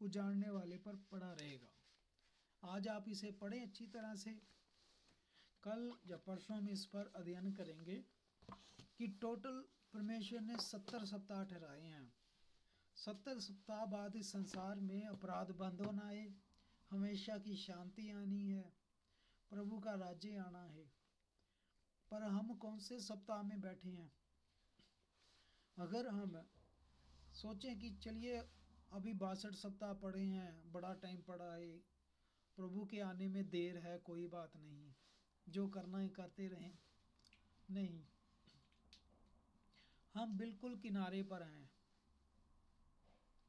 उजाड़ने वाले पर पड़ा रहेगा। आज आप इसे पढ़ें अच्छी तरह से। कल या परसों में इस पर अध्ययन करेंगे कि टोटल परमेश्वर ने 70 सप्ताह ठहराए हैं। 70 सप्ताह बाद इस संसार में अपराध बंद होना है, हमेशा की शांति आनी है, प्रभु का राज्य आना है। पर हम कौन से सप्ताह में बैठे हैं? अगर हम सोचें कि चलिए अभी 62 सप्ताह पढ़े हैं, बड़ा टाइम पड़ा है, प्रभु के आने में देर है, कोई बात नहीं, जो करना है करते रहें, नहीं, हम बिल्कुल किनारे पर हैं,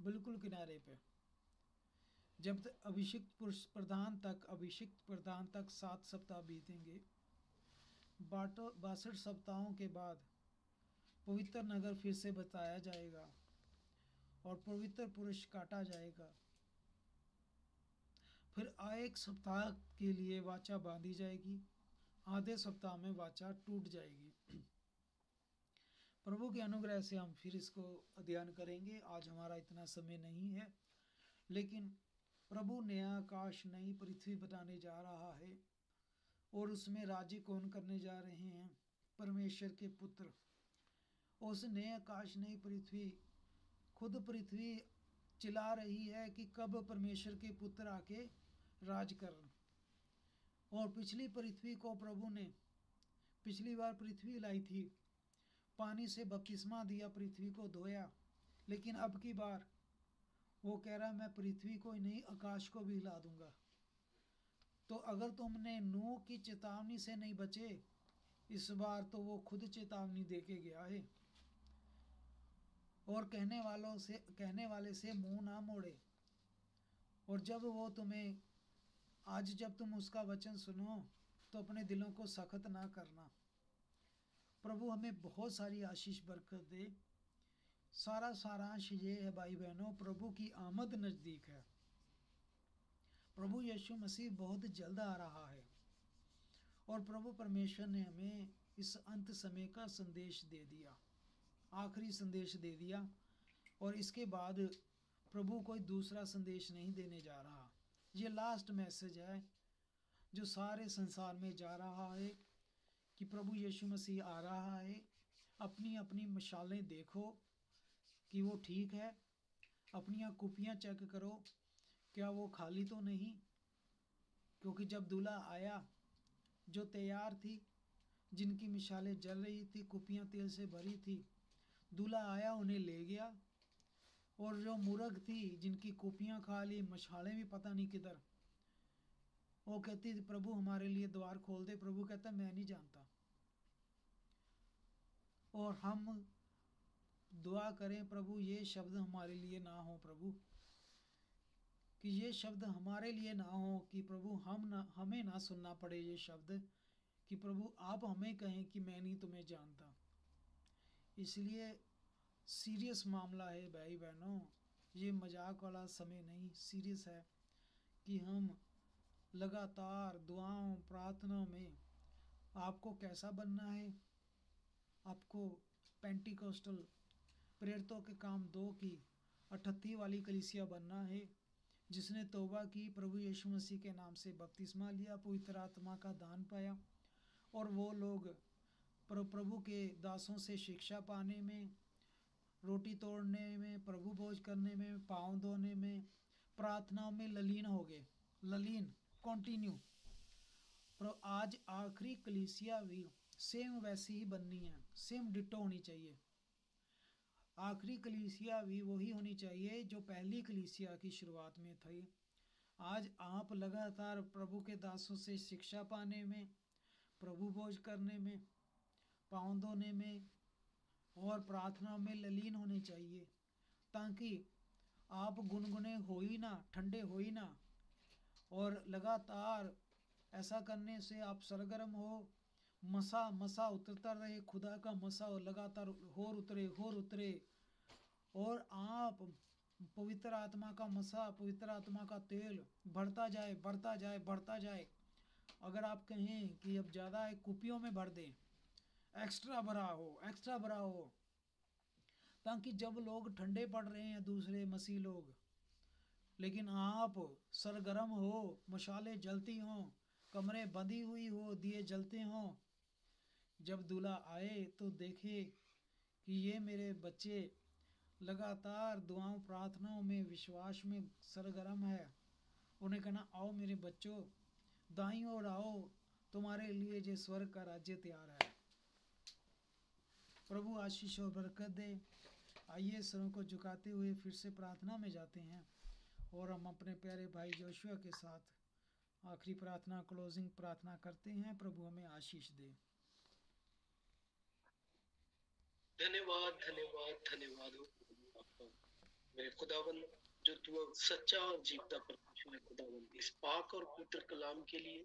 बिल्कुल किनारे पे। जब तक अभिषिक्त पुरुष प्रधान तक 7 सप्ताह बीतेंगे, 62 सप्ताहों के बाद पवित्र नगर फिर से बताया जाएगा और पवित्र पुरुष काटा जाएगा। फिर एक सप्ताह के लिए वाचा बांधी जाएगी, आधे सप्ताह में वाचा टूट जाएगी। प्रभु के अनुग्रह से हम फिर इसको अध्ययन करेंगे। आज हमारा इतना समय नहीं है, लेकिन प्रभु नया आकाश नई पृथ्वी बनाने जा रहा है और उसमें राज्य कौन करने जा रहे हैं? परमेश्वर के पुत्र। उस नए आकाश नई पृथ्वी, खुद पृथ्वी चिल्ला रही है कि कब परमेश्वर के पुत्र आके राज करन। और पिछली पृथ्वी को प्रभु ने, पिछली बार पृथ्वी लाई थी, पानी से बपतिस्मा दिया, पृथ्वी को धोया, लेकिन अब की बार वो कह रहा मैं पृथ्वी को ही नहीं आकाश को भी हिला दूंगा। तो अगर तुमने नूह की चेतावनी से नहीं बचे, इस बार तो वो खुद चेतावनी देके गया है और कहने वाले से मुंह ना मोड़े। और जब वो तुम्हें, आज जब तुम उसका वचन सुनो तो अपने दिलों को सख्त ना करना। प्रभु हमें बहुत सारी आशीष बरकत दे। सारा सारांश ये है भाई बहनों, प्रभु की आमद नजदीक है। प्रभु यीशु मसीह बहुत जल्द आ रहा है और प्रभु परमेश्वर ने हमें इस अंत समय का संदेश दे दिया, आखिरी संदेश दे दिया, और इसके बाद प्रभु कोई दूसरा संदेश नहीं देने जा रहा। ये लास्ट मैसेज है जो सारे संसार में जा रहा है कि प्रभु यीशु मसीह आ रहा है। अपनी अपनी मशालें देखो कि वो ठीक है, अपनी कुपियाँ चेक करो क्या वो खाली तो नहीं, क्योंकि जब दूल्हा आया, जो तैयार थी, जिनकी मिसालें जल रही थी, कुपियाँ तेल से भरी थी, दूल्हा आया उन्हें ले गया। और जो मूर्ख थी, जिनकी कुपियाँ खाली, मशालें भी पता नहीं किधर, वो कहती थी प्रभु हमारे लिए द्वार खोल दे। प्रभु कहता मैं नहीं जानता। और हम दुआ करें प्रभु ये शब्द हमारे लिए ना हो, प्रभु कि ये शब्द हमारे लिए ना हो, कि प्रभु हमें ना सुनना पड़े ये शब्द, कि प्रभु आप हमें कहें कि मैं नहीं तुम्हें जानता। इसलिए सीरियस मामला है भाई बहनों, ये मजाक वाला समय नहीं, सीरियस है कि हम लगातार दुआओं प्रार्थनाओं में, आपको कैसा बनना है? आपको पेंटिकोस्टल प्रेरितों के काम 2 की 38 वाली कलीसिया बनना है, जिसने तौबा की, प्रभु यीशु मसीह के नाम से बपतिस्मा लिया, पवित्र आत्मा का दान पाया, और वो लोग प्रभु के दासों से शिक्षा पाने में, रोटी तोड़ने में, प्रभु भोज करने में, पाँव धोने में, प्रार्थनाओं में ललीन हो गए, ललीन कंटिन्यू। पर आज आखिरी कलीसिया भी सेम वैसी ही बननी है, सेम डिटो होनी चाहिए। आखिरी कलीसिया भी वही होनी चाहिए जो पहली कलीसिया की शुरुआत में थी। आज आप लगातार प्रभु के दासों से शिक्षा पाने में, प्रभु भोज करने में, पाँव धोने में और प्रार्थना में ललीन होने चाहिए, ताकि आप गुनगुने हो ही ना, ठंडे हो ही ना। और लगातार ऐसा करने से आप सरगर्म हो, मसा उतरता रहे, खुदा का मसा लगातार होर उतरे, और आप पवित्र आत्मा का मसा, पवित्र आत्मा का तेल बढ़ता जाए। अगर आप कहें कि अब ज़्यादा है, कुपियों में भर दें, एक्स्ट्रा भरा हो, ताकि जब लोग ठंडे पड़ रहे हैं दूसरे मसीह लोग, लेकिन आप सरगर्म हो, मशालें जलती हों, कमरे बंधी हुई हो, दिए जलते हों, जब दूल्हा आए तो देखे कि ये मेरे बच्चे लगातार दुआओं प्रार्थनाओं में, विश्वास में सरगर्म है, उन्हें कहना, आओ मेरे बच्चों, दाईं ओर आओ, तुम्हारे लिए जो स्वर्ग का राज्य तैयार है। प्रभु आशीष और बरकत दे। आइए सरों को झुकाते हुए फिर से प्रार्थना में जाते हैं और हम अपने प्यारे भाई जोशुआ के साथ आखिरी प्रार्थना, क्लोजिंग प्रार्थना करते हैं। प्रभु हमें आशीष दे। धन्यवाद धन्यवाद धन्यवाद हो आपका मेरे खुदावन, जो तू सच्चा और जीवता परमेश्वर है खुदावन, इस पाक और पवित्र कलाम के लिए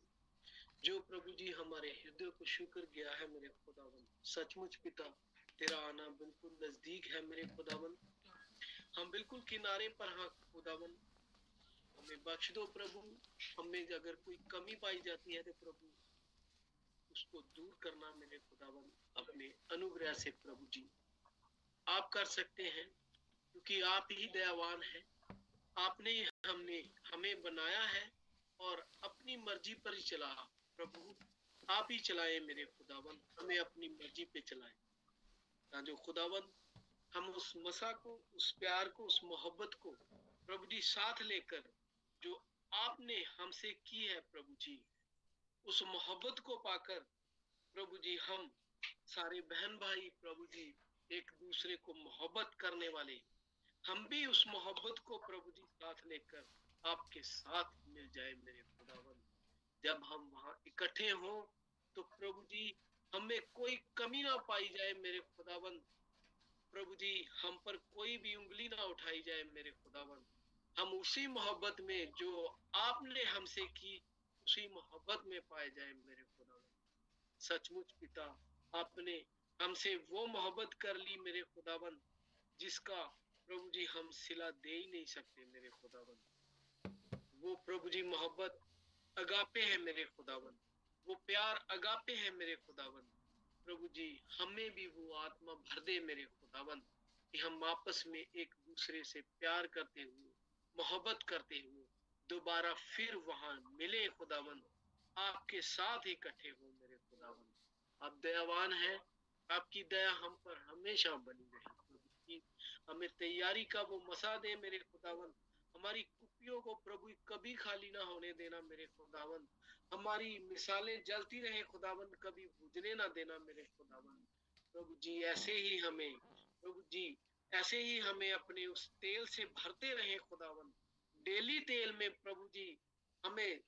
जो प्रभु जी हमारे हृदय को शुक्र गया है मेरे खुदावन। सचमुच पिता, तेरा आना बिल्कुल नजदीक है मेरे खुदावन। हम बिल्कुल किनारे पर हैं खुदावन, हमें बख्श दो प्रभु। हमें अगर कोई कमी पाई जाती है तो प्रभु उसको दूर करना मेरे खुदावन अपने अनुग्रह से। प्रभु जी आप कर सकते हैं, क्योंकि आप ही दयावान हैं। आपने हमें बनाया है और अपनी मर्जी पर ही चला। प्रभु आप ही चलाए मेरे खुदावन, हमें अपनी मर्जी पे चलाए, ना जो खुदावन हम उस मसा को, उस प्यार को, उस मोहब्बत को प्रभु जी साथ लेकर जो आपने हमसे की है प्रभु जी, उस मोहब्बत को पाकर प्रभु जी हम सारे बहन भाई प्रभु जी एक दूसरे को मोहब्बत करने वाले, हम भी उस मोहब्बत को प्रभु जी साथ लेकर आपके साथ मिल जाए मेरे खुदावन। जब हम वहां इकट्ठे हों तो प्रभु जी हमें कोई कमी ना पाई जाए मेरे खुदावन। प्रभु जी हम पर कोई भी उंगली ना उठाई जाए मेरे खुदावन। हम उसी मोहब्बत में जो आपने हमसे की, उसी मोहब्बत में पाए जाए मेरे खुदावन। सचमुच पिता, आपने हमसे वो मोहब्बत कर ली मेरे खुदावन जिसका प्रभु जी हम सिला दे ही नहीं सकते मेरे खुदावन। वो प्रभु जी मोहब्बत अगापे है मेरे खुदावन, वो प्यार अगापे है मेरे खुदावन। प्रभु जी हमें भी वो आत्मा भर दे मेरे खुदावन कि हम आपस में एक दूसरे से प्यार करते हुए, मोहब्बत करते हुए दोबारा फिर वहां मिले खुदावन, आपके साथ इकट्ठे हो मेरे खुदावन। आप दयावान हैं, आपकी दया हम पर हमेशा बनी रहे। प्रभु जी हमें तैयारी का वो मसा दे मेरे खुदावन। हमारी कुपियों को प्रभु कभी खाली ना होने देना मेरे खुदावन। हमारी मिसालें जलती रहे खुदावन, कभी बुझने ना देना मेरे खुदावन। प्रभु जी ऐसे ही हमें, प्रभु जी ऐसे ही हमें अपने उस तेल से भरते रहे खुदावन। डेली तेल में प्रभु जी हमें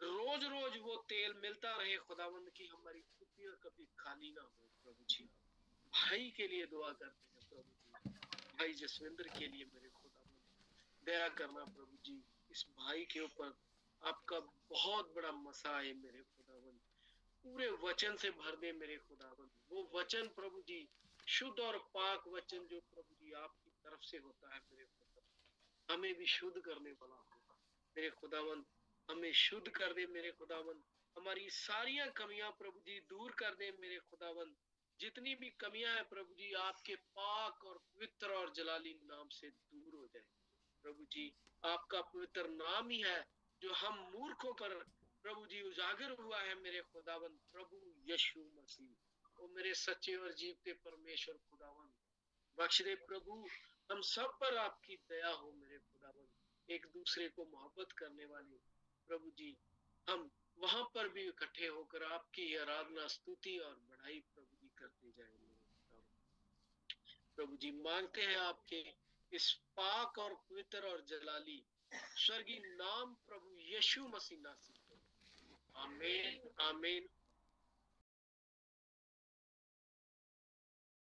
रोज रोज वो तेल मिलता रहे खुदावन की हमारी कुपियां कभी खाली ना हो। प्रभु जी भाई के लिए दुआ करते हैं प्रभु जी, भाई जसविंदर के लिए मेरे खुदावन दया करना प्रभु जी। इस भाई के ऊपर आपका बहुत बड़ा मसा है मेरे खुदावन, पूरे वचन से भर दे मेरे खुदावन। वो वचन प्रभु जी शुद्ध और पाक वचन जो प्रभु जी आपकी तरफ से होता है मेरे खुदावन, हमें भी शुद्ध करने वाला हो मेरे खुदावन। हमें शुद्ध कर दे मेरे खुदावन, हमारी सारियां कमियां प्रभु जी दूर कर दे मेरे खुदावन। जितनी भी कमियां हैं प्रभु जी आपके पाक और पवित्र और जलाली नाम से दूर हो जाए। प्रभु जी आपका पवित्र नाम ही है जो हम मूर्खों पर प्रभु जी उजागर हुआ है मेरे खुदावन। प्रभु यीशु मसीह, वो मेरे सच्चे और जीवते परमेश्वर खुदावन, बख्श दे प्रभु। हम सब पर आपकी दया हो मेरे खुदावन, एक दूसरे को मोहब्बत करने वाले प्रभु जी, हम वहां पर भी इकट्ठे होकर आपकी आराधना, स्तुति और बढ़ाई प्रभु जी करते जाए मेरे खुदावन। प्रभु जी मांगते हैं आपके इस पाक और पवित्र और जलाली स्वर्गीय नाम प्रभु यीशु मसीह नासिक। आमीन आमीन